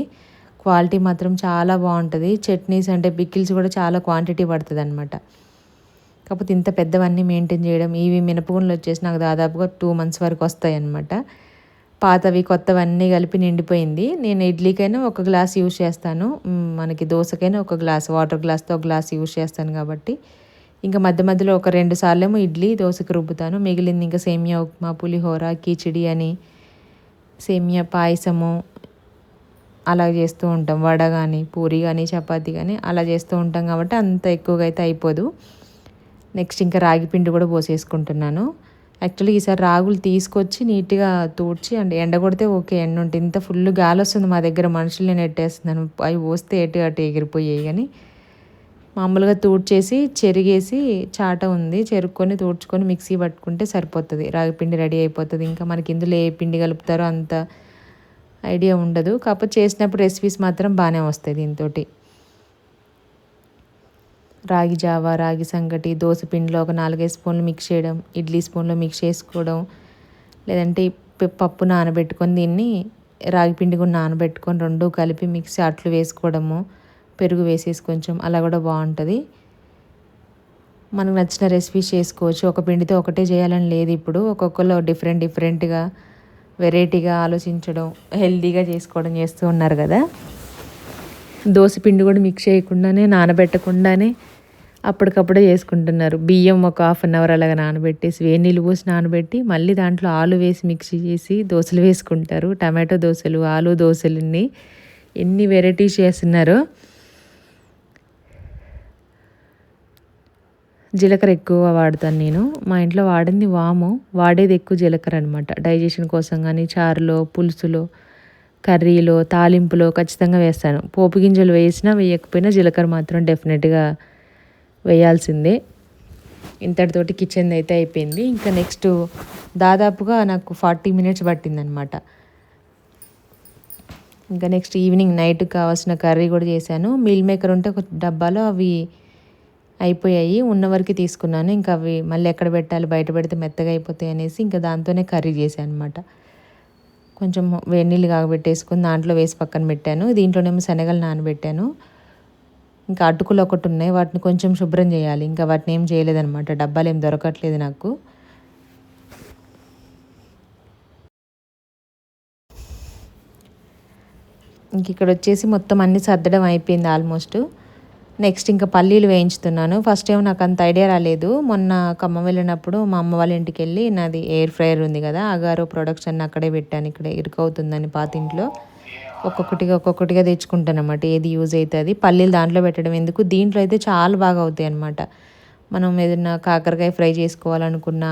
క్వాలిటీ మాత్రం చాలా బాగుంటుంది. చట్నీస్ అంటే పికిల్స్ కూడా చాలా క్వాంటిటీ పడుతుంది అనమాట. కాకపోతే ఇంత పెద్దవన్నీ మెయింటైన్ చేయడం, ఇవి మినపగుండ్లు వచ్చేసి నాకు దాదాపుగా 2 months వరకు వస్తాయి అనమాట. పాతవి కొత్తవన్నీ కలిపి నిండిపోయింది. నేను ఇడ్లీకైనా ఒక గ్లాస్ యూజ్ చేస్తాను, మనకి దోశకైనా ఒక గ్లాస్, వాటర్ గ్లాస్తో ఒక గ్లాస్ యూజ్ చేస్తాను కాబట్టి ఇంకా మధ్య మధ్యలో ఒక 2 సార్లేమో ఇడ్లీ దోశకి రుబ్బుతాను. మిగిలింది ఇంకా సేమియా ఉప్మా, పులిహోర, కిచిడి అని, సేమియా పాయసము అలా చేస్తూ ఉంటాం. వడ కానీ, పూరి కానీ, చపాతీ కానీ అలా చేస్తూ ఉంటాం కాబట్టి అంత ఎక్కువగా అయితే అయిపోదు. నెక్స్ట్ ఇంకా రాగి పిండి కూడా పోసేసుకుంటున్నాను. యాక్చువల్లీ ఈసారి రాగులు తీసుకొచ్చి నీట్గా తూడ్చి అంటే ఎండ కొడితే ఓకే, ఎండ ఉంటుంది. ఇంత ఫుల్ గాలి వస్తుంది మా దగ్గర, మనుషుల్ని నెట్టేస్తున్నాను, అవి పోస్తే ఎటు అటు ఎగిరిపోయాయి. కానీ మామూలుగా తూడ్చేసి చెరిగేసి చాట ఉంది, చెరుక్కొని తూడ్చుకొని మిక్సీ పట్టుకుంటే సరిపోతుంది, రాగి పిండి రెడీ అయిపోతుంది. ఇంకా మనకి ఇందులో ఏ పిండి కలుపుతారో అంత ఐడియా ఉండదు, కాకపోతే చేసినప్పుడు రెసిపీస్ మాత్రం బాగానే వస్తాయి దీంతో. రాగి జావా, రాగి సంగటి, దోశ పిండిలో ఒక 4-5 స్పూన్లు మిక్స్ చేయడం, ఇడ్లీ స్పూన్లో మిక్స్ చేసుకోవడం, లేదంటే పప్పు నానబెట్టుకొని దీన్ని రాగి పిండి కూడా నానబెట్టుకొని 2 కలిపి మిక్సీ అట్లు వేసుకోవడము, పెరుగు వేసేసి కొంచెం అలా కూడా బాగుంటుంది. మనకు నచ్చిన రెసిపీస్ చేసుకోవచ్చు, ఒక పిండితో ఒకటే చేయాలని లేదు. ఇప్పుడు ఒక్కొక్కరు డిఫరెంట్గా వెరైటీగా ఆలోచించడం, హెల్తీగా చేసుకోవడం చేస్తూ ఉన్నారు కదా. దోశ పిండి కూడా మిక్స్ చేయకుండానే, నానబెట్టకుండానే అప్పటికప్పుడే చేసుకుంటున్నారు. బియ్యం ఒక 1/2 hour అలాగా నానబెట్టేసి వేడి నీళ్ళు పోసి నానబెట్టి మళ్ళీ దాంట్లో ఆలు వేసి మిక్సీ చేసి దోశలు వేసుకుంటారు. టమాటో దోశలు, ఆలు దోశలు, ఎన్ని వెరైటీస్ చేస్తున్నారు. జీలకర్ర ఎక్కువ వాడతాను నేను, మా ఇంట్లో వాడింది వాము, వాడేది ఎక్కువ జీలకర్ర అనమాట. డైజెషన్ కోసం కానీ, చారులో, పులుసులో, కర్రీలో తాలింపులో ఖచ్చితంగా వేస్తాను. పోపు గింజలు వేసినా వేయకపోయినా జీలకర్ర మాత్రం డెఫినెట్గా వేయాల్సిందే. ఇంతటితోటి కిచెన్ అయితే అయిపోయింది. ఇంకా నెక్స్ట్ దాదాపుగా నాకు 40 మినిట్స్ పట్టిందనమాట. ఇంకా నెక్స్ట్ ఈవినింగ్ నైట్కి కావాల్సిన కర్రీ కూడా చేశాను. మీల్ మేకర్ ఉంటే ఒక డబ్బాలో అవి అయిపోయాయి, ఉన్న వరకు తీసుకున్నాను. ఇంకా అవి మళ్ళీ ఎక్కడ పెట్టాలి, బయట పెడితే మెత్తగా అయిపోతాయి అనేసి ఇంకా దాంతోనే కర్రీ చేశాను అనమాట. కొంచెం వేడి నీళ్ళు కాగబెట్టేసుకొని దాంట్లో వేసి పక్కన పెట్టాను. దీంట్లోనేమో శనగలు నానబెట్టాను. ఇంకా అటుకులు ఒకటి ఉన్నాయి, వాటిని కొంచెం శుభ్రం చేయాలి. ఇంకా వాటిని ఏం చేయలేదనమాట, డబ్బాలు ఏం దొరకట్లేదు నాకు. ఇంక ఇక్కడ వచ్చేసి మొత్తం అన్నీ సర్దడం అయిపోయింది ఆల్మోస్ట్. నెక్స్ట్ ఇంకా పల్లీలు వేయించుతున్నాను. ఫస్ట్ ఏమో నాకు అంత ఐడియా రాలేదు. మొన్న ఖమ్మం వెళ్ళినప్పుడు మా అమ్మ వాళ్ళ ఇంటికి వెళ్ళి నాది ఎయిర్ ఫ్రైయర్ ఉంది కదా, అగారో ప్రొడక్ట్స్ అన్నీ అక్కడే పెట్టాను. ఇక్కడ ఇరుకవుతుందని పాత ఇంట్లో ఒక్కొక్కటిగా తెచ్చుకుంటాను అనమాట, ఏది యూజ్ అవుతుంది. పల్లీలు దాంట్లో పెట్టడం ఎందుకు, దీంట్లో అయితే చాలా బాగా అవుతాయి అనమాట. మనం ఏదైనా కాకరకాయ ఫ్రై చేసుకోవాలనుకున్న,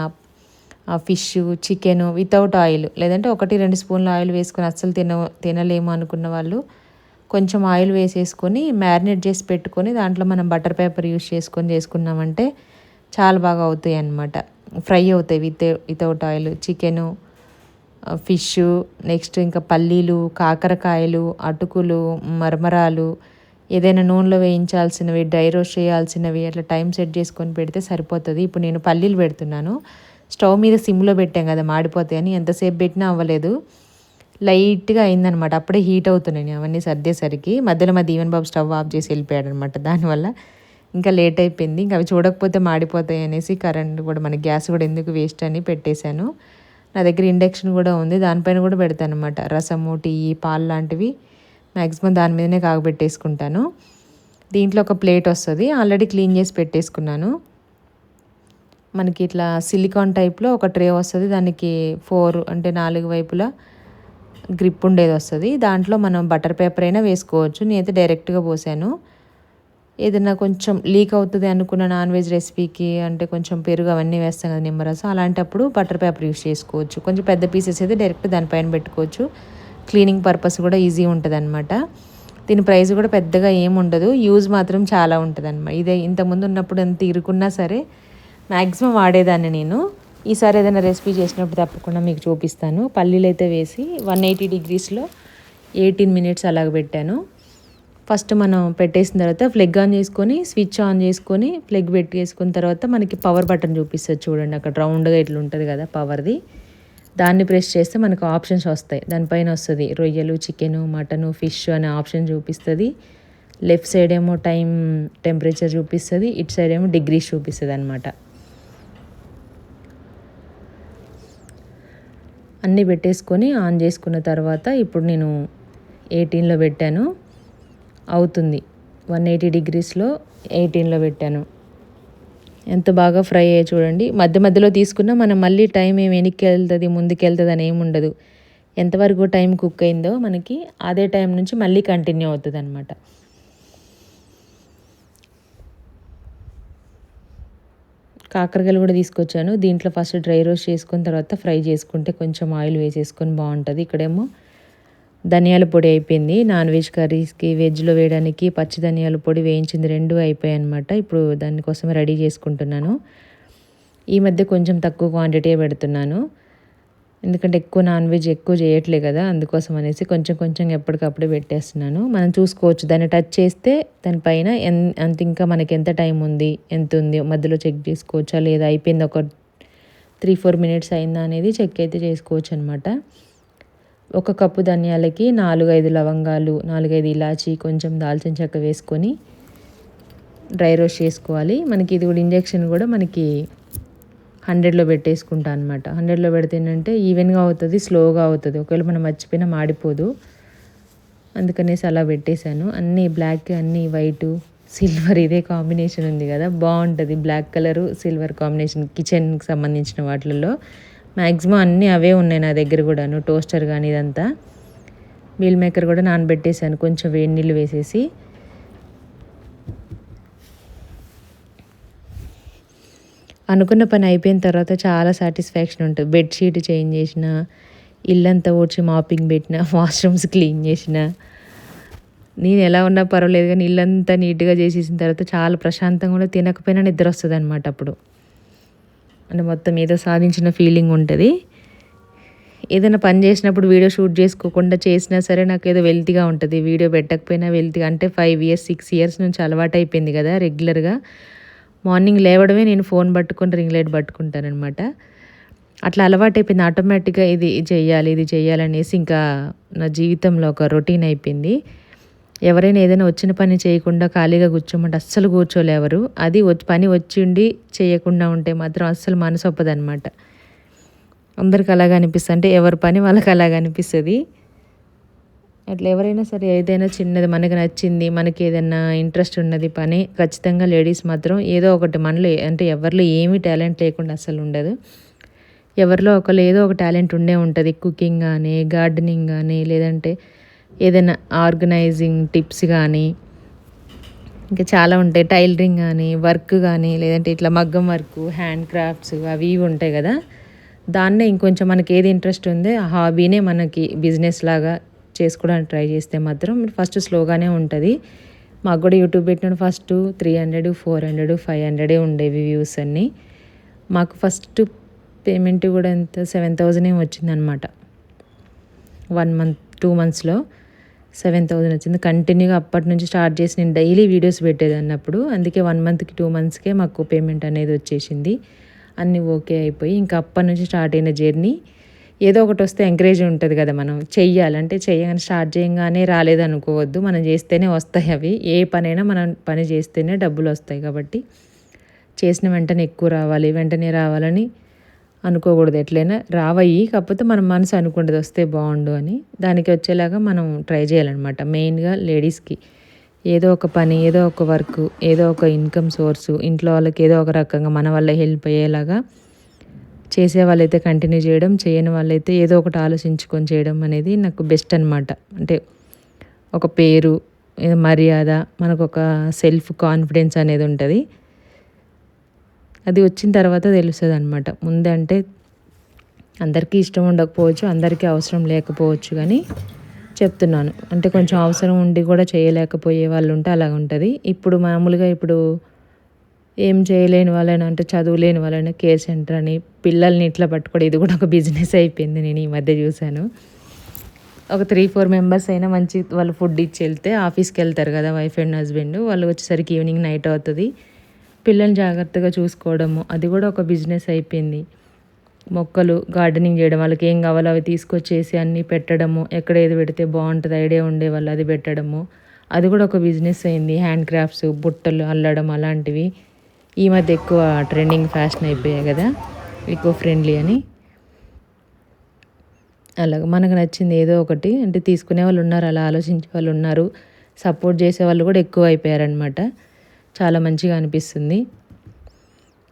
ఫిష్, చికెన్ వితౌట్ ఆయిల్, లేదంటే 1-2 స్పూన్ల ఆయిల్ వేసుకొని అస్సలు తినలేము అనుకున్న వాళ్ళు కొంచెం ఆయిల్ వేసేసుకొని మ్యారినేట్ చేసి పెట్టుకొని దాంట్లో మనం బటర్ పేపర్ యూస్ చేసుకున్నామంటే చాలా బాగా అవుతాయి అన్నమాట. ఫ్రై అవుతాయి without oil. Chicken, fish, next ఇంకా పల్లీలు, కాకరకాయలు, అటుకులు, మరమరాలు, ఏదైనా నూనెలో వేయించాల్సినవి, డ్రై రోస్ట్ చేయాల్సినవి అట్లా టైం సెట్ చేసుకొని పెడితే సరిపోతుంది. ఇప్పుడు నేను పల్లీలు పెడుతున్నాను. స్టవ్ మీద సిమ్లో పెట్టాం కదా, మాడిపోతాయని ఎంతసేపు పెట్టినా అవ్వలేదు. లైట్గా అయిందనమాట, అప్పుడే హీట్ అవుతున్నాయి అవన్నీ సర్దేసరికి. మధ్యలో మా దీవెన్ బాబు స్టవ్ ఆఫ్ చేసి వెళ్ళిపోయాడు అనమాట. దానివల్ల ఇంకా లేట్ అయిపోయింది. ఇంకా అవి చూడకపోతే మాడిపోతాయి అనేసి కరెంట్ కూడా, మన గ్యాస్ కూడా ఎందుకు వేస్ట్ అని పెట్టేశాను. నా దగ్గర ఇండక్షన్ కూడా ఉంది, దానిపైన కూడా పెడతాను అనమాట. రసము, టీ, పాలు లాంటివి మ్యాక్సిమం దాని మీదనే కాగబెట్టేసుకుంటాను. దీంట్లో ఒక ప్లేట్ వస్తుంది, ఆల్రెడీ క్లీన్ చేసి పెట్టేసుకున్నాను. మనకి ఇట్లా సిలికాన్ టైప్లో ఒక ట్రే వస్తుంది, దానికి 4 అంటే 4 వైపులా గ్రిప్ ఉండేది వస్తుంది. దాంట్లో మనం బటర్ పేపర్ అయినా వేసుకోవచ్చు. నేనైతే డైరెక్ట్గా పోసాను. ఏదైనా కొంచెం లీక్ అవుతుంది అనుకున్న నాన్ వెజ్ రెసిపీకి, అంటే కొంచెం పెరుగు అవన్నీ వేస్తాం కదా, నిమ్మరసం, అలాంటప్పుడు బటర్ పేపర్ యూస్ చేసుకోవచ్చు. కొంచెం పెద్ద పీసెస్ అయితే డైరెక్ట్ దానిపైన పెట్టుకోవచ్చు. క్లీనింగ్ పర్పస్ కూడా ఈజీ ఉంటుంది అనమాట. దీని ప్రైస్ కూడా పెద్దగా ఏముండదు, యూజ్ మాత్రం చాలా ఉంటుంది అనమాట. ఇదే ఇంతకుముందు ఉన్నప్పుడు ఎంత ఇరుకున్నా సరే మ్యాక్సిమం వాడేదాన్ని నేను. ఈసారి ఏదైనా రెసిపీ చేసినప్పుడు తప్పకుండా మీకు చూపిస్తాను. పల్లీలు అయితే వేసి 180 డిగ్రీస్లో 18 మినిట్స్ అలాగ పెట్టాను. ఫస్ట్ మనం పెట్టేసిన తర్వాత ఫ్లెగ్ ఆన్ చేసుకొని, స్విచ్ ఆన్ చేసుకొని, ఫ్లెగ్ పెట్టేసుకున్న తర్వాత మనకి పవర్ బటన్ చూపిస్తుంది చూడండి, అక్కడ రౌండ్గా ఇట్లా ఉంటుంది కదా పవర్ది. దాన్ని ప్రెస్ చేస్తే మనకు ఆప్షన్స్ వస్తాయి. దానిపైన వస్తుంది రొయ్యలు, చికెను, మటను, ఫిష్ అనే ఆప్షన్ చూపిస్తుంది. లెఫ్ట్ సైడ్ ఏమో టెంపరేచర్ చూపిస్తుంది, ఇటు సైడ్ ఏమో డిగ్రీస్ చూపిస్తుంది అనమాట. అన్నీ పెట్టేసుకొని ఆన్ చేసుకున్న తర్వాత ఇప్పుడు నేను 18లో పెట్టాను, అవుతుంది. 180 డిగ్రీస్లో 18లో పెట్టాను. ఎంత బాగా ఫ్రై అయ్యాయి చూడండి. మధ్య మధ్యలో తీసుకున్నా మనం మళ్ళీ టైం ఏమి వెనక్కి వెళ్తుంది ముందుకు వెళ్తుంది అని ఏమి ఉండదు. ఎంతవరకు టైం కుక్ అయిందో మనకి అదే టైం నుంచి మళ్ళీ కంటిన్యూ అవుతుంది అనమాట. కాకరకాయలు కూడా తీసుకొచ్చాను. దీంట్లో ఫస్ట్ డ్రై రోస్ట్ చేసుకున్న తర్వాత ఫ్రై చేసుకుంటే కొంచెం ఆయిల్ వేసేసుకొని బాగుంటుంది. ఇక్కడేమో ధనియాల పొడి అయిపోయింది. నాన్ వెజ్ కర్రీస్కి, వెజ్లో వేయడానికి పచ్చి ధనియాల పొడి వేయించింది 2 అయిపోయాయి అనమాట. ఇప్పుడు దానికోసం రెడీ చేసుకుంటున్నాను. ఈ మధ్య కొంచెం తక్కువ క్వాంటిటీ పెడుతున్నాను, ఎందుకంటే ఎక్కువ నాన్ వెజ్ ఎక్కువ చేయట్లే కదా, అందుకోసం అనేసి కొంచెం కొంచెం ఎప్పటికప్పుడే పెట్టేస్తున్నాను. మనం చూసుకోవచ్చు, దాన్ని టచ్ చేస్తే దానిపైన అంత ఇంకా మనకి ఎంత టైం ఉంది, ఎంత ఉంది మధ్యలో చెక్ చేసుకోవచ్చా లేదా, అయిపోయింది ఒక 3-4 మినిట్స్ అయిందా అనేది చెక్ అయితే చేసుకోవచ్చు అనమాట. 1 కప్పు ధనియాలకి 4-5 లవంగాలు, 4-5 ఇలాచి, కొంచెం దాల్చిన చెక్క వేసుకొని డ్రై రోస్ట్ చేసుకోవాలి. మనకి ఇది కూడా ఇంజెక్షన్ కూడా మనకి 100లో పెట్టేసుకుంటా అనమాట. 100లో పెడితే ఏంటంటే ఈవెన్గా అవుతుంది, స్లోగా అవుతుంది. ఒకవేళ మనం మర్చిపోయినా మాడిపోదు, అందుకనేసి అలా పెట్టేశాను. అన్నీ బ్లాక్, అన్నీ వైటు, సిల్వర్ ఇదే కాంబినేషన్ ఉంది కదా, బాగుంటుంది. బ్లాక్ కలరు సిల్వర్ కాంబినేషన్ కిచెన్కి సంబంధించిన వాటిల్లో మ్యాక్సిమం అన్నీ అవే ఉన్నాయి నా దగ్గర కూడాను. టోస్టర్ కానీ ఇదంతా. మీల్ మేకర్ కూడా నానబెట్టేశాను కొంచెం వేడి నీళ్ళు వేసేసి. అనుకున్న పని అయిపోయిన తర్వాత చాలా సాటిస్ఫాక్షన్ ఉంటుంది. బెడ్షీట్ చేంజ్ చేసిన, ఇల్లంతా ఊడ్చి మాపింగ్ పెట్టిన, వాష్రూమ్స్ క్లీన్ చేసిన, నేను ఎలా ఉన్నా పర్వాలేదు కానీ ఇల్లంతా నీట్గా చేసేసిన తర్వాత చాలా ప్రశాంతంగా కూడా తినకపోయినా నిద్ర వస్తుంది అనమాట అప్పుడు. అంటే మొత్తం ఏదో సాధించిన ఫీలింగ్ ఉంటుంది. ఏదైనా పని చేసినప్పుడు వీడియో షూట్ చేసుకోకుండా చేసినా సరే నాకు ఏదో వెల్తీగా ఉంటుంది. వీడియో పెట్టకపోయినా వెల్తీగా, అంటే 5 ఇయర్స్ 6 ఇయర్స్ నుంచి అలవాటు అయిపోయింది కదా రెగ్యులర్గా. మార్నింగ్ లేవడమే నేను ఫోన్ పట్టుకొని రింగ్ లైట్ పట్టుకుంటాననమాట. అట్లా అలవాటైపోయింది ఆటోమేటిక్గా. ఇది చెయ్యాలి ఇది చెయ్యాలనేసి ఇంకా నా జీవితంలో ఒక రొటీన్ అయిపోయింది. ఎవరైనా ఏదైనా వచ్చిన పని చేయకుండా ఖాళీగా కూర్చోమంటే అస్సలు కూర్చోలేవరు. అది పని వచ్చిండి చేయకుండా ఉంటే మాత్రం అస్సలు మనసు ఒప్పదనమాట. అందరికి అలాగ అనిపిస్తుంది, అంటే ఎవరి పని వాళ్ళకి అలాగ అనిపిస్తుంది. అట్లా ఎవరైనా సరే ఏదైనా చిన్నది మనకు నచ్చింది, మనకి ఏదైనా ఇంట్రెస్ట్ ఉన్నది పని, ఖచ్చితంగా లేడీస్ మాత్రం ఏదో ఒకటి మనలో, అంటే ఎవరిలో ఏమీ టాలెంట్ లేకుండా అస్సలు ఉండదు. ఎవరిలో ఒకరు ఏదో ఒక టాలెంట్ ఉండే ఉంటుంది. కుకింగ్ కానీ, గార్డెనింగ్ కానీ, లేదంటే ఏదైనా ఆర్గనైజింగ్ టిప్స్ కానీ, ఇంకా చాలా ఉంటాయి. టైలరింగ్ కానీ, వర్క్ కానీ, లేదంటే ఇట్లా మగ్గం వర్క్, హ్యాండ్ క్రాఫ్ట్స్ అవి ఇవి ఉంటాయి కదా. దాన్నే ఇంకొంచెం మనకి ఏది ఇంట్రెస్ట్ ఉందో ఆ హాబీనే మనకి బిజినెస్ లాగా చేసుకోవడానికి ట్రై చేస్తే మాత్రం ఫస్ట్ స్లోగానే ఉంటుంది. మాకు కూడా యూట్యూబ్ పెట్టిన ఫస్ట్ 300, 400, 500 ఉండేవి వ్యూస్ అన్నీ. మాకు ఫస్ట్ పేమెంట్ కూడా ఎంత 7,000 వచ్చిందనమాట. 1 మంత్ 2 మంత్స్లో 7,000 వచ్చింది. కంటిన్యూగా అప్పటి నుంచి స్టార్ట్ చేసి నేను డైలీ వీడియోస్ పెట్టేది అన్నప్పుడు. అందుకే 1 మంత్కి 2 మంత్స్కే మాకు పేమెంట్ అనేది వచ్చేసింది. అన్నీ ఓకే అయిపోయి ఇంకా అప్పటి నుంచి స్టార్ట్ అయిన జర్నీ. ఏదో ఒకటి వస్తే ఎంకరేజ్ ఉంటుంది కదా, మనం చెయ్యాలంటే చెయ్యగానే స్టార్ట్ చేయగానే రాలేదనుకోవద్దు. మనం చేస్తేనే వస్తాయి అవి. ఏ పనైనా మనం పని చేస్తేనే డబ్బులు వస్తాయి. కాబట్టి చేసిన వెంటనే ఎక్కువ రావాలి, వెంటనే రావాలని అనుకోకూడదు. ఎట్లయినా రావయ్యి, కాకపోతే మన మనసు అనుకుంటుంది వస్తే బాగుండు అని. దానికి వచ్చేలాగా మనం ట్రై చేయాలన్నమాట. మెయిన్గా లేడీస్కి ఏదో ఒక పని, ఏదో ఒక వర్క్, ఏదో ఒక ఇన్కమ్ సోర్సు, ఇంట్లో వాళ్ళకి ఏదో ఒక రకంగా మన వల్ల హెల్ప్ అయ్యేలాగా చేసే వాళ్ళైతే కంటిన్యూ చేయడం, చేయని వాళ్ళైతే ఏదో ఒకటి ఆలోచించుకొని చేయడం అనేది నాకు బెస్ట్ అనమాట. అంటే ఒక పేరు, మర్యాద, మనకు ఒక సెల్ఫ్ కాన్ఫిడెన్స్ అనేది ఉంటుంది. అది వచ్చిన తర్వాత తెలుస్తుంది అనమాట. ముందే అంటే అందరికీ ఇష్టం ఉండకపోవచ్చు, అందరికీ అవసరం లేకపోవచ్చు, కానీ చెప్తున్నాను. అంటే కొంచెం అవసరం ఉండి కూడా చేయలేకపోయే వాళ్ళు ఉంటే అలాగ ఉంటుంది. ఇప్పుడు మామూలుగా ఇప్పుడు ఏం చేయలేని వాళ్ళైనా, అంటే చదువు లేని వాళ్ళైనా కేర్ సెంటర్ అని పిల్లల్ని ఇట్లా పట్టుకోవడం, ఇది కూడా ఒక బిజినెస్ అయిపోయింది. నేను ఈ మధ్య చూశాను. ఒక 3-4 మెంబర్స్ అయినా మంచి వాళ్ళు ఫుడ్ ఇచ్చి వెళ్తే, ఆఫీస్కి వెళ్తారు కదా వైఫ్ అండ్ హస్బెండ్, వాళ్ళు వచ్చేసరికి ఈవినింగ్ నైట్ అవుతుంది. పిల్లల్ని జాగ్రత్తగా చూసుకోవడము, అది కూడా ఒక బిజినెస్ అయిపోయింది. మొక్కలు గార్డెనింగ్ చేయడం, వాళ్ళకి ఏం కావాలో అవి తీసుకొచ్చేసి అన్నీ పెట్టడము, ఎక్కడ ఏది పెడితే బాగుంటుంది ఐడియా ఉండే వాళ్ళు అది పెట్టడము, అది కూడా ఒక బిజినెస్ అయింది. హ్యాండ్ క్రాఫ్ట్స్, బుట్టలు అల్లడం అలాంటివి ఈ మధ్య ఎక్కువ ట్రెండింగ్ ఫ్యాషన్ అయిపోయాయి కదా, ఈకో ఫ్రెండ్లీ అని. అలాగ మనకు నచ్చింది ఏదో ఒకటి, అంటే తీసుకునే వాళ్ళు ఉన్నారు, అలా ఆలోచించే వాళ్ళు ఉన్నారు, సపోర్ట్ చేసే వాళ్ళు కూడా ఎక్కువ అయిపోయారనమాట. చాలా మంచిగా అనిపిస్తుంది.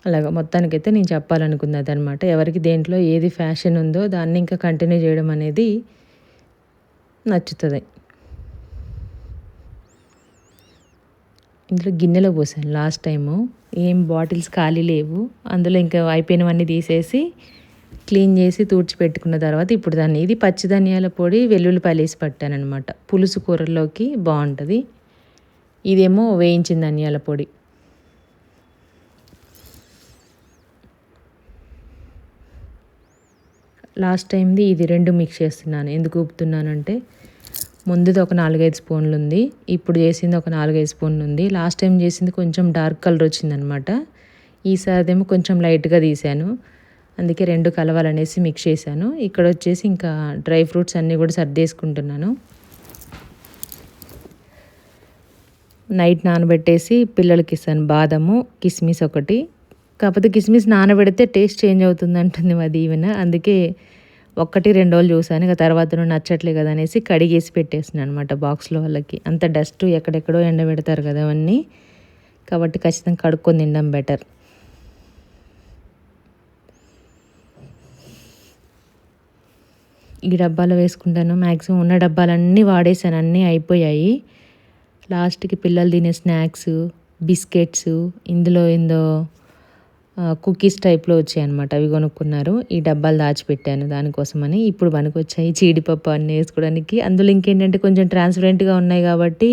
అలాగ మొత్తానికైతే నేను చెప్పాలనుకున్నది అనమాట. ఎవరికి దేంట్లో ఏది ఫ్యాషన్ ఉందో దాన్ని ఇంకా కంటిన్యూ చేయడం అనేది నచ్చుతుంది. ఇందులో గిన్నెలో పోసాను లాస్ట్ టైము, ఏం బాటిల్స్ ఖాళీ లేవు, అందులో ఇంకా అయిపోయినవన్నీ తీసేసి క్లీన్ చేసి తుడిచిపెట్టుకున్న తర్వాత ఇప్పుడు దాన్ని, ఇది పచ్చి ధనియాల పొడి వెల్లుల్లిపాయలు వేసి పట్టాను అనమాట. పులుసు కూరల్లోకి బాగుంటుంది. ఇదేమో వేయించిన ధనియాల పొడి. లాస్ట్ టైంది ఇది 2 మిక్స్ చేస్తున్నాను. ఎందుకు ఊపుతున్నానంటే ముందుది ఒక 4-5 స్పూన్లు ఉంది, ఇప్పుడు చేసింది ఒక 4-5 స్పూన్లు ఉంది. లాస్ట్ టైం చేసింది కొంచెం డార్క్ కలర్ వచ్చిందనమాట, ఈసారిదేమో కొంచెం లైట్గా తీసాను. అందుకే 2 కలవాలనేసి మిక్స్ చేశాను. ఇక్కడ వచ్చేసి ఇంకా డ్రై ఫ్రూట్స్ అన్నీ కూడా సర్దేసుకుంటున్నాను. నైట్ నానబెట్టేసి పిల్లలకి ఇస్తాను. బాదము, కిస్మిస్ ఒకటి. కాకపోతే కిస్మిస్ నానబెడితే టేస్ట్ చేంజ్ అవుతుంది అంటుంది మా దీవెన. అందుకే 1-2 రోజులు చూసాను, ఇక తర్వాత నువ్వు నచ్చట్లే కదా అనేసి కడిగేసి పెట్టేస్తున్నాను అనమాట బాక్స్లో. వాళ్ళకి అంత డస్ట్ ఎక్కడెక్కడో ఎండబెడతారు కదా అవన్నీ, కాబట్టి ఖచ్చితంగా కడుక్కొని తినడం బెటర్. ఈ డబ్బాలో వేసుకుంటాను. మ్యాక్సిమం ఉన్న డబ్బాలన్నీ వాడేసాను, అన్నీ అయిపోయాయి. లాస్ట్కి పిల్లలు తినే స్నాక్స్, బిస్కెట్స్, ఇందులో ఏందో కుకీస్ టైప్లో వచ్చాయన్నమాట. అవి కొనుక్కున్నారు. ఈ డబ్బాలు దాచిపెట్టాను దానికోసమని. ఇప్పుడు పనికొచ్చాయి జీడిపప్పు అన్నీ వేసుకోవడానికి. అందులో ఇంకేంటంటే కొంచెం ట్రాన్స్పరెంట్గా ఉన్నాయి కాబట్టి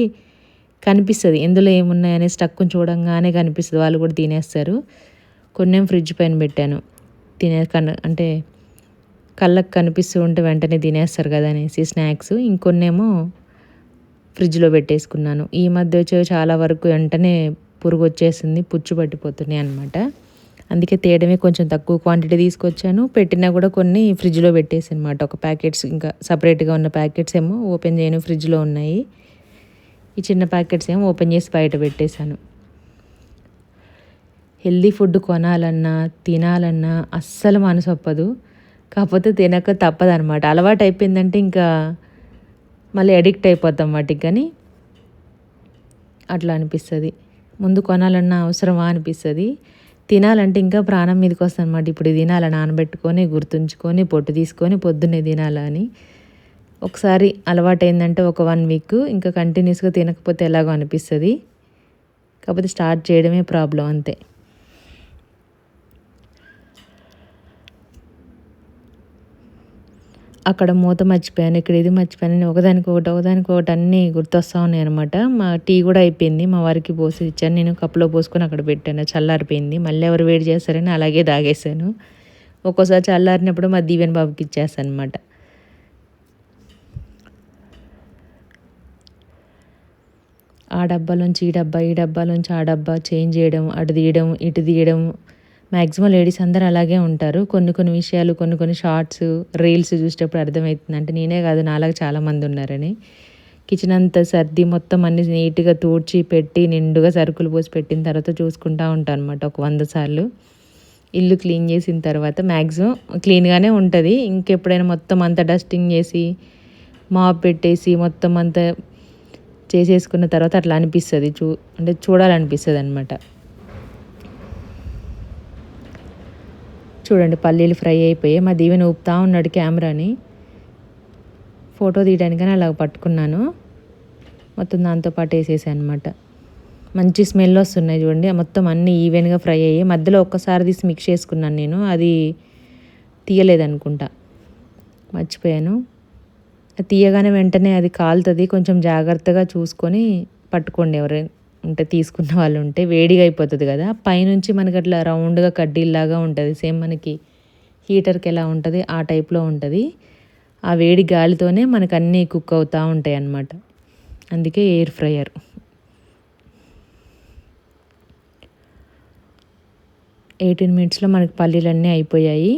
కనిపిస్తుంది ఎందులో ఏమున్నాయి అనేసి టక్కుని చూడంగానే కనిపిస్తుంది. వాళ్ళు కూడా తినేస్తారు. కొన్నేం ఫ్రిడ్జ్ పైన పెట్టాను అంటే కళ్ళకు కనిపిస్తూ ఉంటే వెంటనే తినేస్తారు కదా అనేసి స్నాక్స్. ఇంకొన్నేమో ఫ్రిడ్జ్లో పెట్టేసుకున్నాను. ఈ మధ్య వచ్చే చాలా వరకు వెంటనే పురుగు వచ్చేసింది, పుచ్చు పట్టిపోతున్నాయి అనమాట. అందుకే తేయడమే కొంచెం తక్కువ క్వాంటిటీ తీసుకొచ్చాను. పెట్టినా కూడా కొన్ని ఫ్రిడ్జ్లో పెట్టేసి అనమాట. ఒక ప్యాకెట్స్ ఇంకా సపరేట్గా ఉన్న ప్యాకెట్స్ ఏమో ఓపెన్ చేయను, ఫ్రిడ్జ్లో ఉన్నాయి. ఈ చిన్న ప్యాకెట్స్ ఏమో ఓపెన్ చేసి బయట పెట్టేశాను. హెల్దీ ఫుడ్ కొనాలన్నా తినాలన్నా అస్సలు మనసు ఒప్పదు. కాకపోతే తినక తప్పదనమాట. అలవాటు అయిపోయిందంటే ఇంకా మళ్ళీ అడిక్ట్ అయిపోతాం వాటికి. కానీ అట్లా అనిపిస్తుంది. ముందు కొనాలన్నా అవసరమా అనిపిస్తుంది. తినాలంటే ఇంకా ప్రాణం మీదకి వస్తుంది అనమాట. ఇప్పుడు తినాలా, నానబెట్టుకొని గుర్తుంచుకొని పొట్టు తీసుకొని పొద్దున్నే తినాలా అని. ఒకసారి అలవాటు అయిందంటే ఒక 1 వీక్ ఇంకా కంటిన్యూస్గా తినకపోతే ఎలాగో అనిపిస్తుంది. కాకపోతే స్టార్ట్ చేయడమే ప్రాబ్లం అంతే. అక్కడ మూత మర్చిపోయాను, ఇక్కడ ఇది మర్చిపోయాను, ఒకదానికొకటి అన్నీ గుర్తొస్తూ ఉన్నాయి అనమాట. మా టీ కూడా అయిపోయింది. మా వారికి పోసి ఇచ్చాను. నేను కప్పులో పోసుకొని అక్కడ పెట్టాను. చల్లారిపోయింది. మళ్ళీ ఎవరు వేడి చేస్తారని అలాగే తాగేసాను. ఒక్కోసారి చల్లారినప్పుడు మా దీవెన్ బాబుకి ఇచ్చేస్తాను అనమాట. ఆ డబ్బాలోంచి ఈ డబ్బా, ఈ డబ్బాలోంచి ఆ డబ్బా చేంజ్ చేయడం, అటు తీయడం ఇటు తీయడం. మ్యాక్సిమం లేడీస్ అందరూ అలాగే ఉంటారు. కొన్ని విషయాలు కొన్ని షార్ట్స్ రీల్స్ చూసేటప్పుడు అర్థమవుతుంది. అంటే నేనే కాదు, నాలాగా చాలామంది ఉన్నారని. కిచెన్ అంతా సర్ది మొత్తం అన్ని నీట్గా తూడ్చి పెట్టి నిండుగా సరుకులు పోసి పెట్టిన తర్వాత చూసుకుంటూ ఉంటాను అనమాట ఒక 100 సార్లు. ఇల్లు క్లీన్ చేసిన తర్వాత మ్యాక్సిమం క్లీన్గానే ఉంటుంది. ఇంకెప్పుడైనా మొత్తం అంతా డస్టింగ్ చేసి మాప్ పెట్టేసి మొత్తం అంతా చేసేసుకున్న తర్వాత అట్లా అనిపిస్తుంది. అంటే చూడాలనిపిస్తుంది అనమాట. చూడండి పల్లీలు ఫ్రై అయిపోయాయి. మా దీవెన ఊపుతా ఉన్నాడు కెమెరాని. ఫోటో తీయడానికని అలా పట్టుకున్నాను. మొత్తం దాంతోపాటు వేసేసాను అనమాట. మంచి స్మెల్ వస్తున్నాయి చూడండి. మొత్తం అన్నీ ఈవెన్గా ఫ్రై అయ్యాయి. మధ్యలో ఒక్కసారి తీసి మిక్స్ చేసుకున్నాను నేను. అది తీయలేదనుకుంటా, మర్చిపోయాను. తీయగానే వెంటనే అది కాలుతుంది. కొంచెం జాగ్రత్తగా చూసుకొని పట్టుకోండి ఎవరైనా ఉంటే, తీసుకున్న వాళ్ళు ఉంటే. వేడిగా అయిపోతుంది కదా. పైనుంచి మనకి అట్లా రౌండ్గా కడ్డీలాగా ఉంటుంది. సేమ్ మనకి హీటర్కి ఎలా ఉంటుంది ఆ టైప్లో ఉంటుంది. ఆ వేడి గాలితోనే మనకు అన్నీ కుక్ అవుతూ ఉంటాయి అన్నమాట. అందుకే ఎయిర్ ఫ్రైయర్. మినిట్స్లో మనకి పల్లీలన్నీ అయిపోయాయి.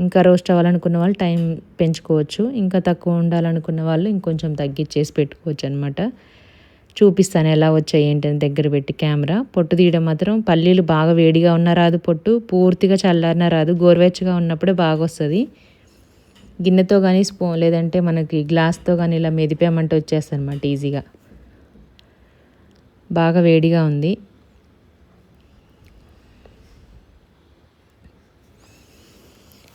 ఇంకా రోస్ట్ అవ్వాలనుకున్న వాళ్ళు టైం పెంచుకోవచ్చు. ఇంకా తక్కువ ఉండాలనుకున్న వాళ్ళు ఇంకొంచెం తగ్గించేసి పెట్టుకోవచ్చు అనమాట. చూపిస్తాను ఎలా వచ్చాయి ఏంటని దగ్గర పెట్టి కెమెరా. పొట్టు తీయడం మాత్రం పల్లీలు బాగా వేడిగా ఉన్నా రాదు, పొట్టు పూర్తిగా చల్లారినా రాదు. గోరువెచ్చగా ఉన్నప్పుడే బాగా వస్తుంది. గిన్నెతో కానీ లేదంటే మనకి గ్లాస్తో కానీ ఇలా మెదిపామంటే వచ్చేస్తుంది అనమాట ఈజీగా. బాగా వేడిగా ఉంది.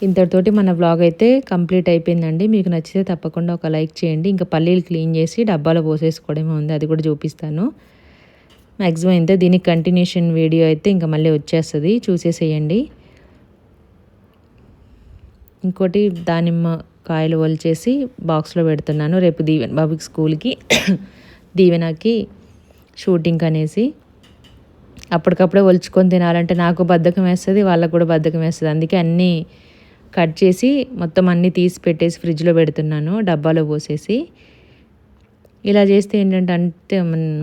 ఇంతటితోటి మన వ్లాగ్ అయితే కంప్లీట్ అయిపోయిందండి. మీకు నచ్చితే తప్పకుండా ఒక లైక్ చేయండి. ఇంకా పల్లీలు క్లీన్ చేసి డబ్బాలో పోసేసుకోవడమే ఉంది, అది కూడా చూపిస్తాను. మ్యాక్సిమం అయితే దీనికి కంటిన్యూషన్ వీడియో అయితే ఇంకా మళ్ళీ వచ్చేస్తుంది, చూసేసేయండి. ఇంకోటి దానిమ్మ కాయలు ఒలిచేసి బాక్స్లో పెడుతున్నాను. రేపు దీవెన బాబుకి స్కూల్కి దీవెనకి షూటింగ్ అనేసి. అప్పటికప్పుడే ఒలుచుకొని తినాలంటే నాకు బద్ధకం వేస్తుంది, వాళ్ళకు కూడా బద్ధకం వేస్తుంది. అందుకే అన్నీ కట్ చేసి మొత్తం అన్నీ తీసి పెట్టేసి ఫ్రిడ్జ్లో పెడుతున్నాను, డబ్బాలో పోసేసి. ఇలా చేస్తే ఏంటంటే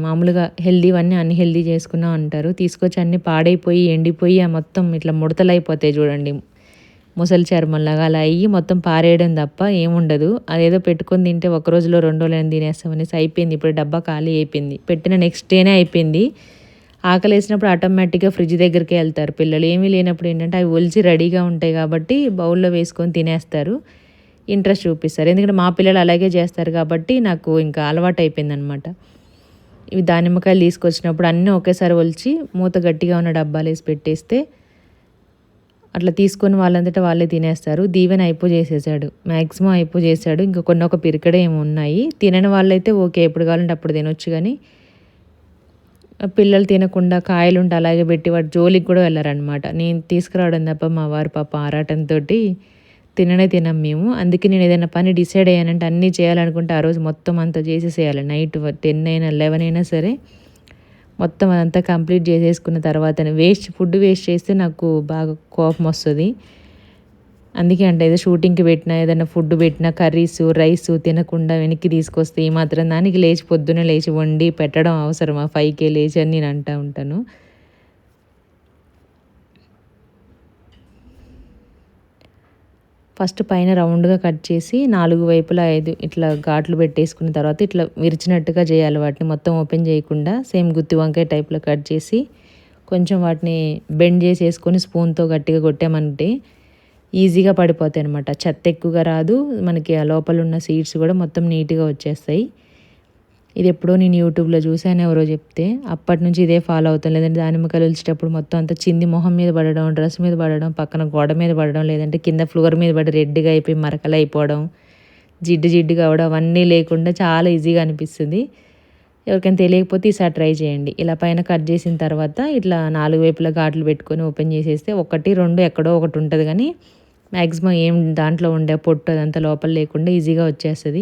మామూలుగా హెల్దీవన్నీ అన్హెల్దీ చేసుకున్నాం అంటారు. తీసుకొచ్చి అన్నీ పాడైపోయి ఎండిపోయి మొత్తం ఇట్లా ముడతలు అయిపోతాయి చూడండి, ముసలి చర్మంలాగా. అలా అయ్యి మొత్తం పారేయడం తప్ప ఏముండదు. అదేదో పెట్టుకొని తింటే ఒక రోజులో 2 రోజులు తినేస్తామనేసి అయిపోయింది. ఇప్పుడు డబ్బా ఖాళీ అయిపోయింది. పెట్టిన నెక్స్ట్ డేనే అయిపోయింది. ఆకలి వేసినప్పుడు ఆటోమేటిక్గా ఫ్రిడ్జ్ దగ్గరికి వెళ్తారు పిల్లలు. ఏమీ లేనప్పుడు ఏంటంటే అవి ఒలిచి రెడీగా ఉంటాయి కాబట్టి బౌల్లో వేసుకొని తినేస్తారు, ఇంట్రెస్ట్ చూపిస్తారు. ఎందుకంటే మా పిల్లలు అలాగే చేస్తారు కాబట్టి నాకు ఇంకా అలవాటు అయిపోయిందనమాట. ఇవి దానిమ్మకాయలు తీసుకొచ్చినప్పుడు అన్నీ ఒకేసారి ఒలిచి మూత గట్టిగా ఉన్న డబ్బాలు వేసి పెట్టేస్తే అట్లా తీసుకొని వాళ్ళంతటా వాళ్ళే తినేస్తారు. దీవెన అయిపో చేసేసాడు, మ్యాక్సిమం అయిపో చేశాడు. ఇంకా ఒక పిరికడే ఏమి ఉన్నాయి. తినని వాళ్ళైతే ఓకే, ఎప్పుడు కావాలంటే అప్పుడు తినొచ్చు. కానీ పిల్లలు తినకుండా కాయలుంటే అలాగే పెట్టి వాటి జోలికి కూడా వెళ్ళారనమాట. నేను తీసుకురావడం తప్ప మా వారు పాపం ఆరాటంతో తిననే తినం మేము. అందుకే నేను ఏదైనా పని డిసైడ్ అయ్యానంటే అన్నీ చేయాలనుకుంటే ఆ రోజు మొత్తం అంతా చేసేసేయాలి. నైట్ 10 అయినా 11 అయినా సరే మొత్తం అదంతా కంప్లీట్ చేసేసుకున్న తర్వాతనే ఫుడ్ వేస్ట్ చేస్తే నాకు బాగా కోపం వస్తుంది. అందుకే అంటే ఏదో షూటింగ్కి పెట్టినా ఏదైనా ఫుడ్ పెట్టినా రైస్ తినకుండా వెనక్కి తీసుకొస్తే ఈ మాత్రం దానికి లేచి పొద్దున్నే లేచి వండి పెట్టడం అవసరమా 5కే లేచి అని నేను అంటూ ఉంటాను. ఫస్ట్ పైన రౌండ్గా కట్ చేసి 4 వైపులా 5 ఇట్లా ఘాట్లు పెట్టేసుకున్న తర్వాత ఇట్లా విరిచినట్టుగా చేయాలి. వాటిని మొత్తం ఓపెన్ చేయకుండా సేమ్ గుత్తి వంకాయ టైప్లో కట్ చేసి కొంచెం వాటిని బెండ్ చేసేసుకొని స్పూన్తో గట్టిగా కొట్టామంటే ఈజీగా పడిపోతాయి అనమాట. చెత్త ఎక్కువగా రాదు, మనకి ఆ లోపల ఉన్న సీడ్స్ కూడా మొత్తం నీట్గా వచ్చేస్తాయి. ఇది ఎప్పుడో నేను యూట్యూబ్లో చూసాను, ఎవరో చెప్తే అప్పటి నుంచి ఇదే ఫాలో అవుతాను. లేదంటే దానిమ్మకాయలు ఒలిచేటప్పుడు మొత్తం అంతా చింది మొహం మీద పడడం, డ్రెస్ మీద పడడం, పక్కన గోడ మీద పడడం, లేదంటే కింద ఫ్లోర్ మీద పడి రెడ్గా అయిపోయి మరకలు అయిపోవడం, జిడ్డు కావడం అవన్నీ లేకుండా చాలా ఈజీగా అనిపిస్తుంది. ఎవరికైనా తెలియకపోతే ఈసారి ట్రై చేయండి. ఇలా పైన కట్ చేసిన తర్వాత ఇట్లా 4 వైపులా ఘాట్లు పెట్టుకొని ఓపెన్ చేసేస్తే 1, 2 ఎక్కడో ఒకటి ఉంటుంది, కానీ మ్యాక్సిమం ఏం దాంట్లో ఉండే పొట్టు అదంతా లోపల లేకుండా ఈజీగా వచ్చేస్తుంది.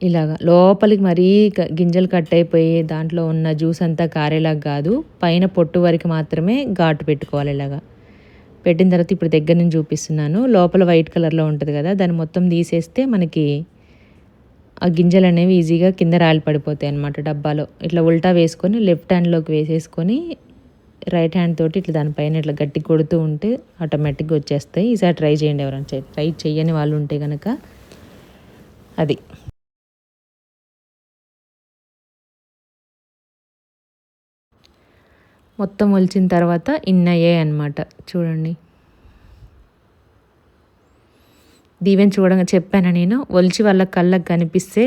ఇలాగా లోపలికి మరీ గింజలు కట్ అయిపోయి దాంట్లో ఉన్న జ్యూస్ అంతా కారేలాగా కాదు, పైన పొట్టు వరకు మాత్రమే ఘాటు పెట్టుకోవాలి. ఇలాగా పెట్టిన తర్వాత ఇప్పుడు దగ్గర నుంచి చూపిస్తున్నాను. లోపల వైట్ కలర్లో ఉంటుంది కదా, దాన్ని మొత్తం తీసేస్తే మనకి ఆ గింజలు అనేవి ఈజీగా కింద రాలి పడిపోతాయి అన్నమాట. డబ్బాలో ఇట్లా ఉల్టా వేసుకొని లెఫ్ట్ హ్యాండ్లోకి వేసేసుకొని రైట్ హ్యాండ్ తోటి ఇట్లా దానిపైన ఇట్లా గట్టి కొడుతూ ఉంటే ఆటోమేటిక్గా వచ్చేస్తాయి. ఈసారి ట్రై చేయండి, ఎవరైనా ట్రై చేయని వాళ్ళు ఉంటే కనుక. అది మొత్తం ఒలిచిన తర్వాత ఇన్నయ్యాయి అన్నమాట. చూడండి, దీవెన్ చూడంగా చెప్పాను నేను, ఒలిచి వాళ్ళ కళ్ళకు కనిపిస్తే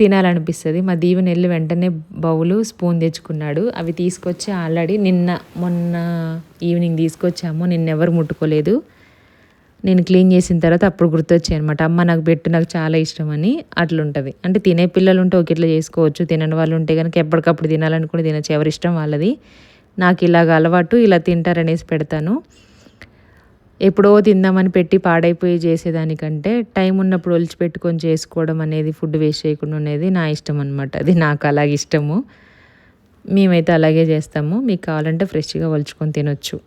తినాలనిపిస్తుంది. మా దీవెన వెళ్ళి వెంటనే బౌలు స్పూన్ తెచ్చుకున్నాడు. అవి తీసుకొచ్చి ఆల్రెడీ మొన్న ఈవినింగ్ తీసుకొచ్చాము, నిన్నెవరు ముట్టుకోలేదు. నేను క్లీన్ చేసిన తర్వాత అప్పుడు గుర్తొచ్చాయి అనమాట. అమ్మ నాకు పెట్టు, నాకు చాలా ఇష్టం అని. అట్లుంటుంది. అంటే తినే పిల్లలు ఉంటే ఒక ఇట్లా చేసుకోవచ్చు, తినని వాళ్ళు ఉంటే కనుక ఎప్పటికప్పుడు తినాలనుకుని తినచ్చు, ఎవరి ఇష్టం వాళ్ళది. నాకు ఇలాగ అలవాటు, ఇలా తింటారనేసి పెడతాను. ఎప్పుడో తిందామని పెట్టి పాడైపోయి చేసేదానికంటే టైం ఉన్నప్పుడు ఒలిచి పెట్టుకొని చేసుకోవడం అనేది, ఫుడ్ వేస్ట్ చేయకుండా అనేది నా ఇష్టం అనమాట. అది నాకు అలాగే ఇష్టము. మేమైతే అలాగే చేస్తాము. మీకు కావాలంటే ఫ్రెష్గా ఒలుచుకొని తినొచ్చు.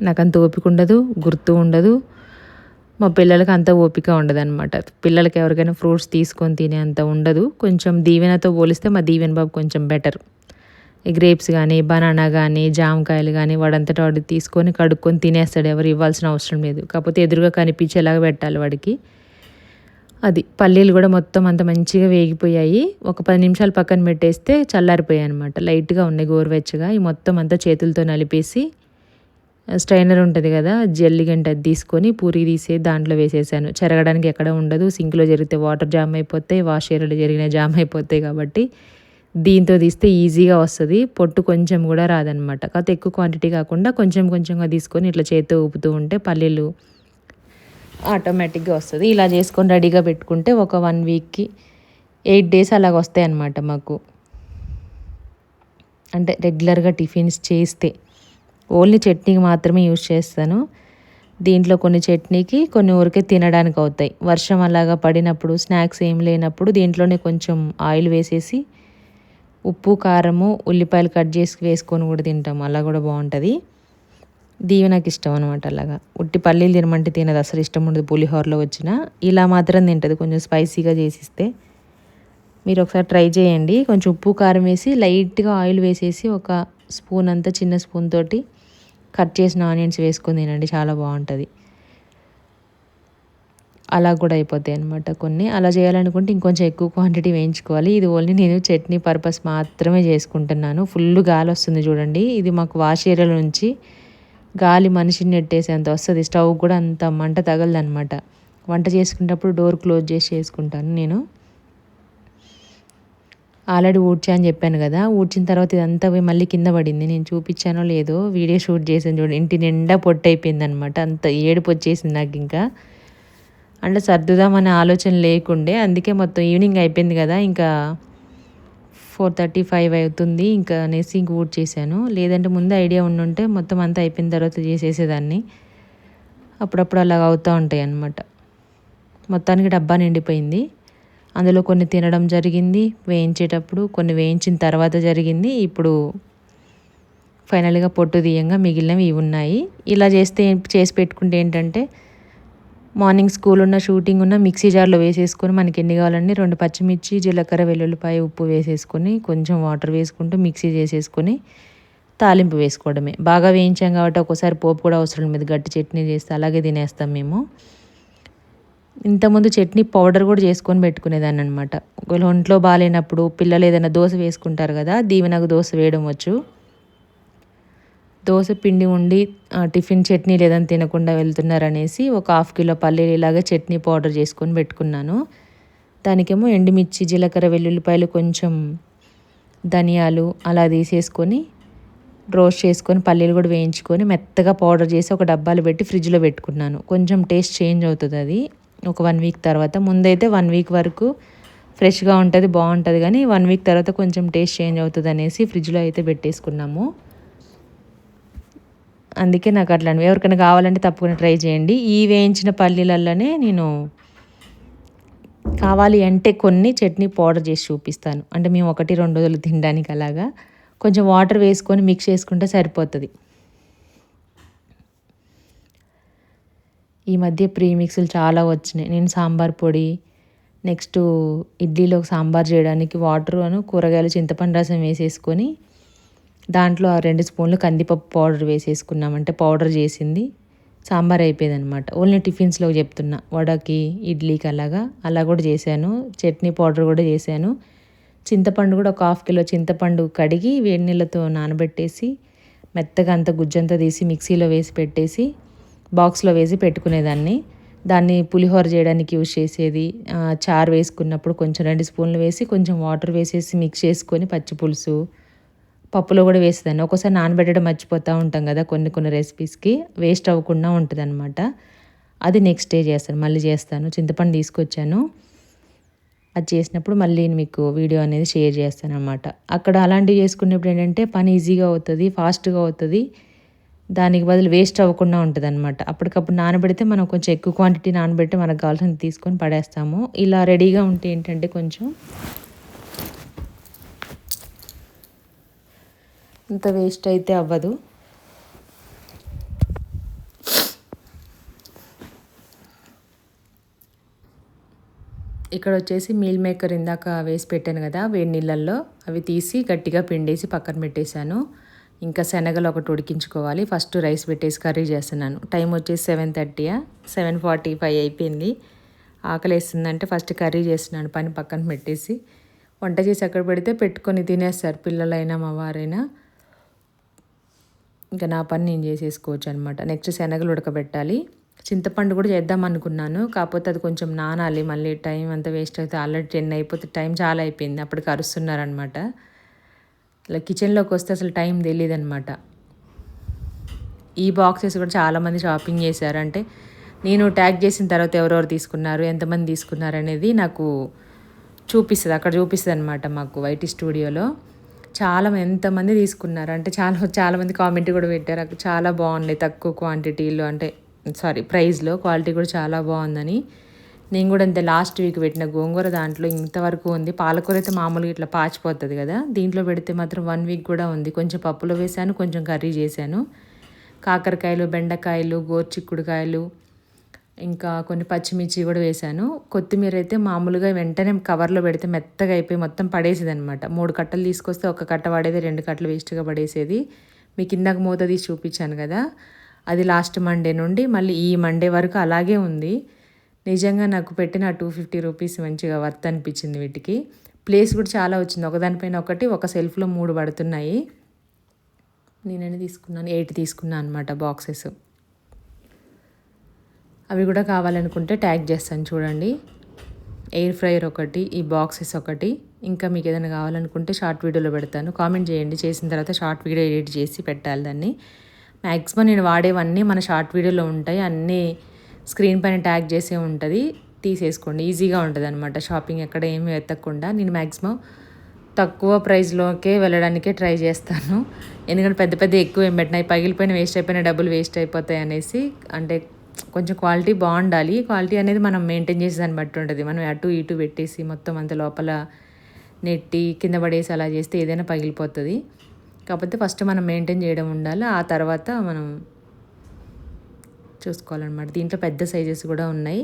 నాకు అంత ఓపిక ఉండదు, గుర్తు ఉండదు. మా పిల్లలకి అంత ఓపిక ఉండదు అనమాట. పిల్లలకి ఎవరికైనా ఫ్రూట్స్ తీసుకొని తినే అంత ఉండదు. కొంచెం దీవెనతో పోలిస్తే మా దీవెన బాబు కొంచెం బెటర్. ఈ గ్రేప్స్ కానీ, బనానా కానీ, జామకాయలు కానీ వాడంతటా వాడు తీసుకొని కడుక్కొని తినేస్తాడు. ఎవరు ఇవ్వాల్సిన అవసరం లేదు. కాకపోతే ఎదురుగా కనిపించేలాగా పెట్టాలి వాడికి. అది పల్లీలు కూడా మొత్తం అంత మంచిగా వేగిపోయాయి. ఒక 10 నిమిషాలు పక్కన పెట్టేస్తే చల్లారిపోయాయి అనమాట. లైట్గా ఉన్నాయి గోరువెచ్చగా. ఈ మొత్తం అంతా చేతులతో నలిపేసి స్ట్రైనర్ ఉంటుంది కదా, జల్లిగంట అది తీసుకొని పూరి తీసే దాంట్లో వేసేసాను. చెరగడానికి ఎక్కడ ఉండదు. సింక్లో జరిగితే వాటర్ జామ్ అయిపోతాయి, వాష్ ఏరియాలో జరిగిన జామ్ అయిపోతాయి. కాబట్టి దీంతో తీస్తే ఈజీగా వస్తుంది. పొట్టు కొంచెం కూడా రాదనమాట. కాకపోతే ఎక్కువ క్వాంటిటీ కాకుండా కొంచెం కొంచెంగా తీసుకొని ఇట్లా చేతితో ఊపుతూ ఉంటే పల్లీలు ఆటోమేటిక్గా వస్తుంది. ఇలా చేసుకొని రెడీగా పెట్టుకుంటే ఒక 1 వీక్కి 8 డేస్ అలాగ వస్తాయి అన్నమాట మాకు. అంటే రెగ్యులర్గా టిఫిన్స్ చేస్తే. ఓన్లీ చట్నీకి మాత్రమే యూజ్ చేస్తాను. దీంట్లో కొన్ని చట్నీకి, కొన్ని ఊరికే తినడానికి అవుతాయి. వర్షం అలాగా పడినప్పుడు, స్నాక్స్ ఏం లేనప్పుడు దీంట్లోనే కొంచెం ఆయిల్ వేసేసి ఉప్పు, కారము, ఉల్లిపాయలు కట్ చేసి వేసుకొని కూడా తింటాము. అలా కూడా బాగుంటుంది. దీవి నాకు ఇష్టం అనమాట. అలాగా ఉట్టి పల్లీలు తినమంటే తినదు, అసలు ఇష్టం ఉండదు. పులిహోరలో వచ్చిన ఇలా మాత్రం తింటుంది, కొంచెం స్పైసీగా చేసిస్తే. మీరు ఒకసారి ట్రై చేయండి. కొంచెం ఉప్పు, కారం వేసి లైట్గా ఆయిల్ వేసేసి ఒక స్పూన్ అంతా చిన్న స్పూన్ తోటి కట్ చేసిన ఆనియన్స్ వేసుకొని తినండి, చాలా బాగుంటుంది. అలా కూడా అయిపోతాయి అనమాట కొన్ని. అలా చేయాలనుకుంటే ఇంకొంచెం ఎక్కువ క్వాంటిటీ వేయించుకోవాలి. ఇది ఓన్లీ నేను చట్నీ పర్పస్ మాత్రమే చేసుకుంటున్నాను. ఫుల్ గాలి వస్తుంది చూడండి. ఇది మాకు వాష్ ఏరియాలో నుంచి గాలి మనిషిని నెట్టేసేంత వస్తుంది. స్టవ్ కూడా అంత మంట తగలదనమాట. వంట చేసుకునేటప్పుడు డోర్ క్లోజ్ చేసి చేసుకుంటాను నేను. ఆల్రెడీ ఊడ్చా అని చెప్పాను కదా, ఊడ్చిన తర్వాత ఇదంతా మళ్ళీ కింద పడింది. నేను చూపించానో లేదో వీడియో షూట్ చేసాను చూడండి. ఇంటి నిండా పొట్టు అయిపోయింది అనమాట. అంత ఏడుపు వచ్చేసింది నాకు. ఇంకా అంటే సర్దుదామనే ఆలోచన లేకుండే, అందుకే మొత్తం ఈవినింగ్ అయిపోయింది కదా, ఇంకా 4:35 అవుతుంది ఇంకా అనేసి ఇంక ఊడ్చేసాను. లేదంటే ముందే ఐడియా ఉండుంటే మొత్తం అంతా అయిపోయిన తర్వాత చేసేసేదాన్ని. అప్పుడప్పుడు అలాగ అవుతూ ఉంటాయి అన్నమాట. మొత్తానికి డబ్బా నిండిపోయింది. అందులో కొన్ని తినడం జరిగింది వేయించేటప్పుడు, కొన్ని వేయించిన తర్వాత జరిగింది. ఇప్పుడు ఫైనల్గా పొట్టు తీయంగా మిగిలినవి ఇవి ఉన్నాయి. ఇలా చేసి పెట్టుకుంటే ఏంటంటే మార్నింగ్ స్కూల్ ఉన్న షూటింగ్ ఉన్న మిక్సీ జార్లో వేసేసుకొని మనకి ఎన్ని కావాలండి 2 పచ్చిమిర్చి, జీలకర్ర, వెల్లుల్లిపాయ, ఉప్పు వేసేసుకొని కొంచెం వాటర్ వేసుకుంటూ మిక్సీ చేసేసుకొని తాలింపు వేసుకోవడమే. బాగా వేయించాం కాబట్టి ఒక్కోసారి పోపు కూడా అవసరం లేదు, గట్టి చట్నీ చేస్తే అలాగే తినేస్తాం మేము. ఇంతకుముందు చట్నీ పౌడర్ కూడా చేసుకొని పెట్టుకునేదాన్ని అనమాట. ఒకవేళ ఒంట్లో బాగాలేనప్పుడు పిల్లలు ఏదైనా దోశ వేసుకుంటారు కదా, దీవెనకు దోశ వేయడం వచ్చు. దోశ పిండి ఉండి టిఫిన్ చట్నీ లేదని తినకుండా వెళ్తున్నారనేసి ఒక 1/2 కిలో పల్లీలు ఇలాగా చట్నీ పౌడర్ చేసుకొని పెట్టుకున్నాను. దానికేమో ఎండుమిర్చి, జీలకర్ర, వెల్లుల్లిపాయలు, కొంచెం ధనియాలు అలా తీసేసుకొని రోస్ట్ చేసుకొని పల్లీలు కూడా వేయించుకొని మెత్తగా పౌడర్ చేసి ఒక డబ్బాలు పెట్టి ఫ్రిడ్జ్లో పెట్టుకున్నాను. కొంచెం టేస్ట్ చేంజ్ అవుతుంది అది ఒక 1 వీక్ తర్వాత. ముందైతే 1 వీక్ వరకు ఫ్రెష్గా ఉంటుంది, బాగుంటుంది. కానీ 1 వీక్ తర్వాత కొంచెం టేస్ట్ చేంజ్ అవుతుంది అనేసి ఫ్రిడ్జ్లో అయితే పెట్టేసుకున్నాము. అందుకే నాకు అట్లాంటివి ఎవరికైనా కావాలంటే తప్పకుండా ట్రై చేయండి. ఈ వేయించిన పల్లీలలోనే నేను కావాలి అంటే కొన్ని చట్నీ పౌడర్ చేసి చూపిస్తాను. అంటే మేము 1-2 రోజులు తినడానికి అలాగా కొంచెం వాటర్ వేసుకొని మిక్స్ చేసుకుంటే సరిపోతుంది. ఈ మధ్య ప్రీమిక్స్లు చాలా వచ్చినాయి. నేను సాంబార్ పొడి, నెక్స్ట్ ఇడ్లీలో సాంబార్ చేయడానికి వాటర్ కూరగాయలు, చింతపండు రసం వేసేసుకొని దాంట్లో 2 స్పూన్లు కందిపప్పు పౌడర్ వేసేసుకున్నామంటే పౌడర్ చేసింది సాంబార్ అయిపోయేది అనమాట. ఓన్లీ టిఫిన్స్లో చెప్తున్నా, వడకి, ఇడ్లీకి అలా కూడా చేశాను. చట్నీ పౌడర్ కూడా చేశాను. చింతపండు కూడా ఒక 1/2 కిలో చింతపండు కడిగి వేడి నీళ్ళతో నానబెట్టేసి మెత్తగా అంత గుజ్జంతా తీసి మిక్సీలో వేసి పెట్టేసి బాక్స్లో వేసి పెట్టుకునేదాన్ని. దాన్ని పులిహోర చేయడానికి యూజ్ చేసేది. చారు వేసుకున్నప్పుడు కొంచెం 2 స్పూన్లు వేసి కొంచెం వాటర్ వేసేసి మిక్స్ చేసుకొని పచ్చి పులుసు పప్పులో కూడా వేసేదాన్ని. ఒక్కోసారి నానబెట్టడం మర్చిపోతూ ఉంటాం కదా కొన్ని రెసిపీస్కి, వేస్ట్ అవ్వకుండా ఉంటుంది అనమాట. అది నెక్స్ట్ డే చేస్తాను, మళ్ళీ చేస్తాను. చింతపండు తీసుకొచ్చాను, అది చేసినప్పుడు మళ్ళీ మీకు వీడియో అనేది షేర్ చేస్తాను అనమాట. అక్కడ అలాంటివి చేసుకునేప్పుడు ఏంటంటే పని ఈజీగా అవుతుంది, ఫాస్ట్గా అవుతుంది. దానికి బదులు వేస్ట్ అవ్వకుండా ఉంటుంది అనమాట. అప్పటికప్పుడు నానబెడితే మనం కొంచెం ఎక్కువ క్వాంటిటీ నానబెట్టి మనకు కావాల్సింది తీసుకొని పడేస్తాము. ఇలా రెడీగా ఉంటే ఏంటంటే కొంచెం ఇంత వేస్ట్ అయితే అవ్వదు. ఇక్కడ వచ్చేసి మీల్ మేకర్ ఇందాక వేసి పెట్టాను కదా వేడి నీళ్ళల్లో, అవి తీసి గట్టిగా పిండేసి పక్కన పెట్టేశాను. ఇంకా శనగలు ఒకటి ఉడికించుకోవాలి. ఫస్ట్ రైస్ పెట్టేసి కర్రీ చేస్తున్నాను. టైం వచ్చేసి 7:30, 7:45 అయిపోయింది. ఆకలి వేస్తుందంటే ఫస్ట్ కర్రీ చేస్తున్నాను, పని పక్కన పెట్టేసి. వంట చేసి అక్కడ పెడితే పెట్టుకొని తినేస్తారు పిల్లలైనా మా వారైనా. ఇంకా నా పని నేను చేసేసుకోవచ్చు అనమాట. నెక్స్ట్ శనగలు ఉడకబెట్టాలి. చింతపండు కూడా చేద్దాం అనుకున్నాను, కాకపోతే అది కొంచెం నానాలి, మళ్ళీ టైం అంతా వేస్ట్ అవుతుంది. ఆల్రెడీ 10 అయిపోతే టైం చాలా అయిపోయింది, అప్పటికి అరుస్తున్నారనమాట. ఇలా కిచెన్లోకి వస్తే అసలు టైం తెలియదు అనమాట. ఈ బాక్సెస్ కూడా చాలామంది షాపింగ్ చేశారు. అంటే నేను ట్యాగ్ చేసిన తర్వాత ఎవరెవరు తీసుకున్నారు, ఎంతమంది తీసుకున్నారు అనేది నాకు చూపిస్తుంది, అక్కడ చూపిస్తుంది అనమాట. మాకు వైటీ స్టూడియోలో ఎంతమంది తీసుకున్నారు అంటే చాలామంది కామెంట్ కూడా పెట్టారు. అక్కడ చాలా బాగున్నాయి, తక్కువ క్వాంటిటీలో, అంటే ప్రైస్లో క్వాలిటీ కూడా చాలా బాగుందని. నేను కూడా అంతే లాస్ట్ వీక్ పెట్టిన గోంగూర దాంట్లో ఇంతవరకు ఉంది. పాలకూర అయితే మామూలుగా ఇట్లా పాచిపోతుంది కదా, దీంట్లో పెడితే మాత్రం 1 వీక్ కూడా ఉంది. కొంచెం పప్పులో వేసాను, కొంచెం కర్రీ చేశాను. కాకరకాయలు, బెండకాయలు, గోరుచిక్కుడుకాయలు, ఇంకా కొన్ని పచ్చిమిర్చి కూడా వేశాను. కొత్తిమీర అయితే మామూలుగా వెంటనే కవర్లో పెడితే మెత్తగా అయిపోయి మొత్తం పడేసేది అనమాట. 3 కట్టలు తీసుకొస్తే 1 కట్ట పడేది, 2 కట్టలు వేస్ట్గా పడేసేది. మీకు ఇందాక మూత తీసి చూపించాను కదా, అది లాస్ట్ మండే నుండి మళ్ళీ ఈ మండే వరకు అలాగే ఉంది. నిజంగా నాకు పెట్టిన 250 రూపీస్ మంచిగా వర్త్ అనిపించింది వీటికి. ప్లేస్ కూడా చాలా వచ్చింది, ఒకదానిపైన ఒకటి, ఒక సెల్ఫ్లో 3 పడుతున్నాయి. నేనని తీసుకున్నాను 8 తీసుకున్నాను అనమాట బాక్సెస్. అవి కూడా కావాలనుకుంటే ట్యాగ్ చేస్తాను చూడండి. ఎయిర్ ఫ్రైయర్ ఒకటి, ఈ బాక్సెస్ ఒకటి, ఇంకా మీకు ఏదైనా కావాలనుకుంటే షార్ట్ వీడియోలో పెడతాను. కామెంట్ చేయండి, చేసిన తర్వాత షార్ట్ వీడియో ఎడిట్ చేసి పెట్టాలి దాన్ని. మ్యాక్సిమం నేను వాడేవన్నీ మన షార్ట్ వీడియోలో ఉంటాయి. అన్నీ స్క్రీన్ పైన ట్యాగ్ చేసే ఉంటుంది, తీసేసుకోండి. ఈజీగా ఉంటుంది అనమాట షాపింగ్, ఎక్కడ ఏమీ వెతకకుండా. నేను మ్యాక్సిమం తక్కువ ప్రైస్లోకే వెళ్ళడానికే ట్రై చేస్తాను. ఎందుకంటే పెద్ద పెద్ద ఎక్కువ ఏం పెట్టినాయి, పగిలిపోయిన వేస్ట్ అయిపోయిన డబ్బులు వేస్ట్ అయిపోతాయి అనేసి. అంటే కొంచెం క్వాలిటీ బాగుండాలి. క్వాలిటీ అనేది మనం మెయింటైన్ చేసే దాన్ని బట్టి ఉంటుంది. మనం అటు ఇటు పెట్టేసి మొత్తం అంత లోపల నెట్టి కింద పడేసి అలా చేస్తే ఏదైనా పగిలిపోతుంది. కాకపోతే ఫస్ట్ మనం మెయింటైన్ చేయడం ఉండాలి, ఆ తర్వాత మనం చూసుకోవాలన్నమాట. దీంట్లో పెద్ద సైజెస్ కూడా ఉన్నాయి.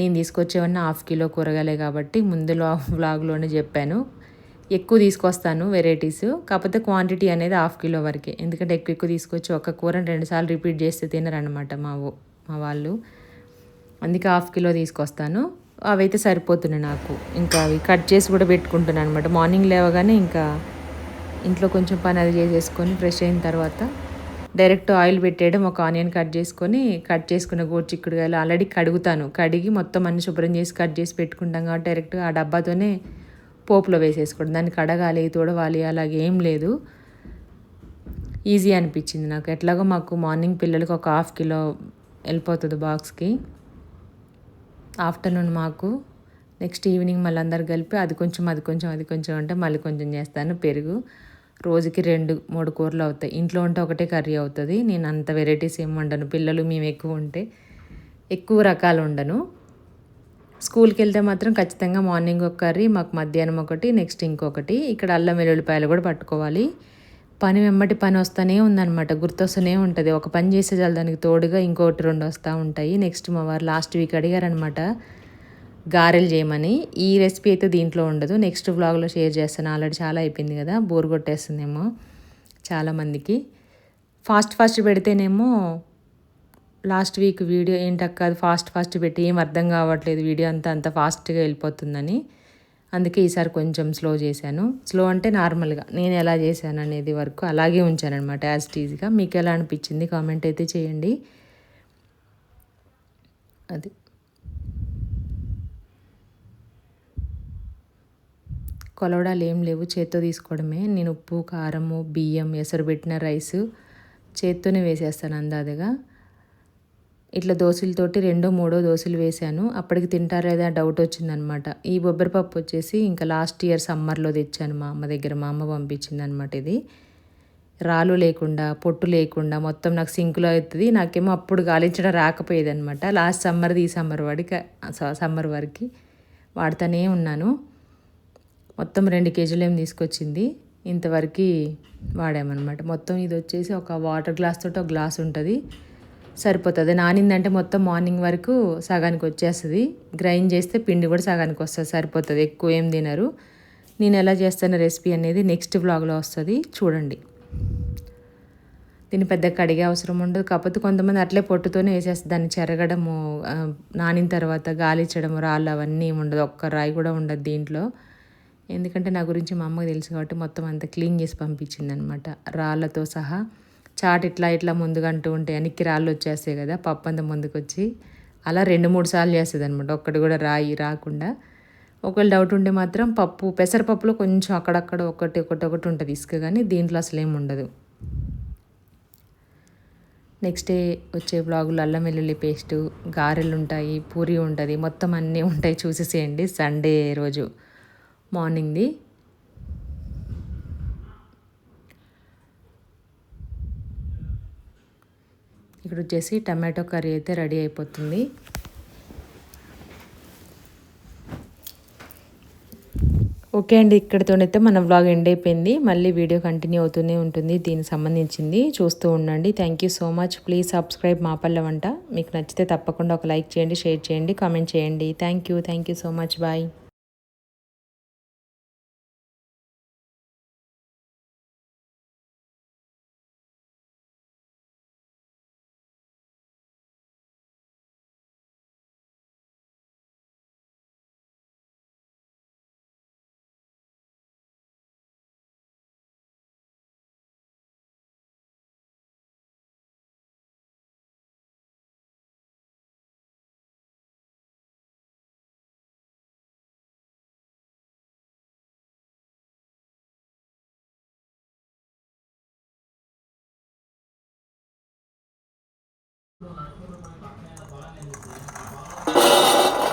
నేను తీసుకొచ్చేవన్నీ 1/2 కిలో కూరగాయలే కాబట్టి ముందులో వ్లాగ్లోనే చెప్పాను. ఎక్కువ తీసుకొస్తాను వెరైటీస్, కాకపోతే క్వాంటిటీ అనేది 1/2 కిలో వరకే. ఎందుకంటే ఎక్కువ ఎక్కువ తీసుకొచ్చి ఒక కూరని 2 సార్లు రిపీట్ చేస్తే తినరనమాట మా వాళ్ళు. అందుకే 1/2 కిలో తీసుకొస్తాను. అవైతే సరిపోతున్నాయి నాకు. ఇంకా అవి కట్ చేసి కూడా పెట్టుకుంటున్నాను అనమాట. మార్నింగ్ లేవగానే ఇంకా ఇంట్లో కొంచెం పని అది చేసేసుకొని ఫ్రెష్ అయిన తర్వాత డైరెక్ట్ ఆయిల్ పెట్టేయడం, ఒక ఆనియన్ కట్ చేసుకున్న గోరుచిక్కుడుకాయలు ఆల్రెడీ కడుగుతాను. కడిగి మొత్తం అన్ని శుభ్రం చేసి కట్ చేసి పెట్టుకుంటాం కాబట్టి డైరెక్ట్ ఆ డబ్బాతోనే పోపులో వేసేసుకోండి. దాన్ని కడగాలి, తుడవాలి అలాగే ఏం లేదు. ఈజీ అనిపించింది నాకు. ఎట్లాగో మాకు మార్నింగ్ పిల్లలకి ఒక 1/2 కిలో వెళ్ళిపోతుంది బాక్స్కి. ఆఫ్టర్నూన్ మాకు, నెక్స్ట్ ఈవినింగ్ మళ్ళీ అందరు కలిపి అది కొంచెం అంటే మళ్ళీ కొంచెం చేస్తాను. పెరుగు రోజుకి 2-3 కూరలు అవుతాయి. ఇంట్లో ఉంటే ఒకటే కర్రీ అవుతుంది. నేను అంత వెరైటీస్ ఏమి వండను. పిల్లలు మేము ఎక్కువ ఉంటే ఎక్కువ రకాలు వండను. స్కూల్కి వెళ్తే మాత్రం ఖచ్చితంగా మార్నింగ్ ఒక కర్రీ, మాకు మధ్యాహ్నం ఒకటి, నెక్స్ట్ ఇంకొకటి. ఇక్కడ అల్లం వెల్లుల్లిపాయలు కూడా పట్టుకోవాలి. పని వెంబటి పని వస్తూనే ఉందన్నమాట, గుర్తొస్తూనే ఉంటుంది. ఒక పని చేసే చాలు దానికి తోడుగా ఇంకొకటి 2 వస్తూ ఉంటాయి. నెక్స్ట్ మా వారు లాస్ట్ వీక్ అడిగారనమాట గారెలు చేయమని. ఈ రెసిపీ అయితే దీంట్లో ఉండదు, నెక్స్ట్ వ్లాగ్లో షేర్ చేస్తాను. ఆల్రెడీ చాలా అయిపోయింది కదా, బోర్ కొట్టేస్తుందేమో చాలామందికి. ఫాస్ట్ పెడితేనేమో లాస్ట్ వీక్ వీడియో ఏంటక్క అది ఫాస్ట్ పెట్టి ఏం అర్థం కావట్లేదు, వీడియో అంత ఫాస్ట్గా వెళ్ళిపోతుందని. అందుకే ఈసారి కొంచెం స్లో చేశాను. స్లో అంటే నార్మల్గా నేను ఎలా చేశాను అనేది వరకు అలాగే ఉంచాను అనమాట, యాజ్ టీజ్గా. మీకు ఎలా అనిపించింది కామెంట్ అయితే చేయండి. అది కొలవడాలు ఏం లేవు, చేత్తో తీసుకోవడమే. నేను ఉప్పు, కారము, బియ్యం, ఎసరు పెట్టిన రైస్ చేత్తోనే వేసేస్తాను అందాదగా. ఇట్లా దోశలతోటి 2-3 దోశలు వేశాను. అప్పటికి తింటారా లేదా డౌట్ వచ్చిందనమాట. ఈ బొబ్బరిపప్పు వచ్చేసి ఇంకా లాస్ట్ ఇయర్ సమ్మర్లో తెచ్చాను మా అమ్మ దగ్గర. మా అమ్మ పంపించింది అనమాట. ఇది రాళ్ళు లేకుండా, పొట్టు లేకుండా మొత్తం నాకు సింకులో అవుతుంది. నాకేమో అప్పుడు గాలించడం రాకపోయేది అనమాట. లాస్ట్ సమ్మర్ది ఈ సమ్మర్ వరకు వాడుతూనే ఉన్నాను. మొత్తం 2 కేజీలు ఏమి తీసుకొచ్చింది, ఇంతవరకు వాడామన్నమాట. మొత్తం ఇది వచ్చేసి ఒక వాటర్ గ్లాస్ తోటి ఒక గ్లాస్ ఉంటుంది, సరిపోతుంది. నానిందంటే మొత్తం మార్నింగ్ వరకు సగానికి వచ్చేస్తుంది. గ్రైండ్ చేస్తే పిండి కూడా సగానికి వస్తుంది, సరిపోతుంది. ఎక్కువ ఏం తినరు. నేను ఎలా చేస్తాను రెసిపీ అనేది నెక్స్ట్ వ్లాగ్లో వస్తుంది, చూడండి. దీన్ని పెద్ద కడిగే అవసరం ఉండదు. కాకపోతే కొంతమంది అట్లే పొట్టుతోనే వేసేస్తారు. దాన్ని చెరగడము, నానిన తర్వాత గాలిచ్చడము, రాళ్ళు అవన్నీ ఉండదు. ఒక్క రాయి కూడా ఉండదు దీంట్లో. ఎందుకంటే నా గురించి మా అమ్మకి తెలుసు కాబట్టి మొత్తం అంతా క్లీన్ చేసి పంపించింది అనమాట, రాళ్ళతో సహా. చాట్ ఇట్లా ముందుగా అంటూ ఉంటే వెనక్కి రాళ్ళు వచ్చేస్తాయి కదా, పప్పు అంతా ముందుకు వచ్చి అలా 2-3 సార్లు చేస్తుంది అనమాట, ఒక్కటి కూడా రాయి రాకుండా. ఒకవేళ డౌట్ ఉంటే మాత్రం పెసరపప్పులో కొంచెం అక్కడక్కడ ఒకటి ఉంటుంది ఇసుక, కానీ దీంట్లో అసలు ఏమి ఉండదు. నెక్స్ట్ డే వచ్చే బ్లాగులు అల్లం వెల్లుల్లి పేస్టు, గారెలు ఉంటాయి, పూరి ఉంటుంది, మొత్తం అన్నీ ఉంటాయి, చూసేసేయండి. సండే రోజు మార్నింగ్ది. ఇక్కడ వచ్చేసి టమాటో కర్రీ అయితే రెడీ అయిపోతుంది. ఓకే అండి, ఇక్కడితోనైతే మన వ్లాగ్ ఎండ్ అయిపోయింది. మళ్ళీ వీడియో కంటిన్యూ అవుతూనే ఉంటుంది దీనికి సంబంధించింది, చూస్తూ ఉండండి. Thank you so much. Please subscribe మా పల్లె వంట. మీకు నచ్చితే తప్పకుండా ఒక లైక్ చేయండి, షేర్ చేయండి, కామెంట్ చేయండి. Thank you so much. Bye.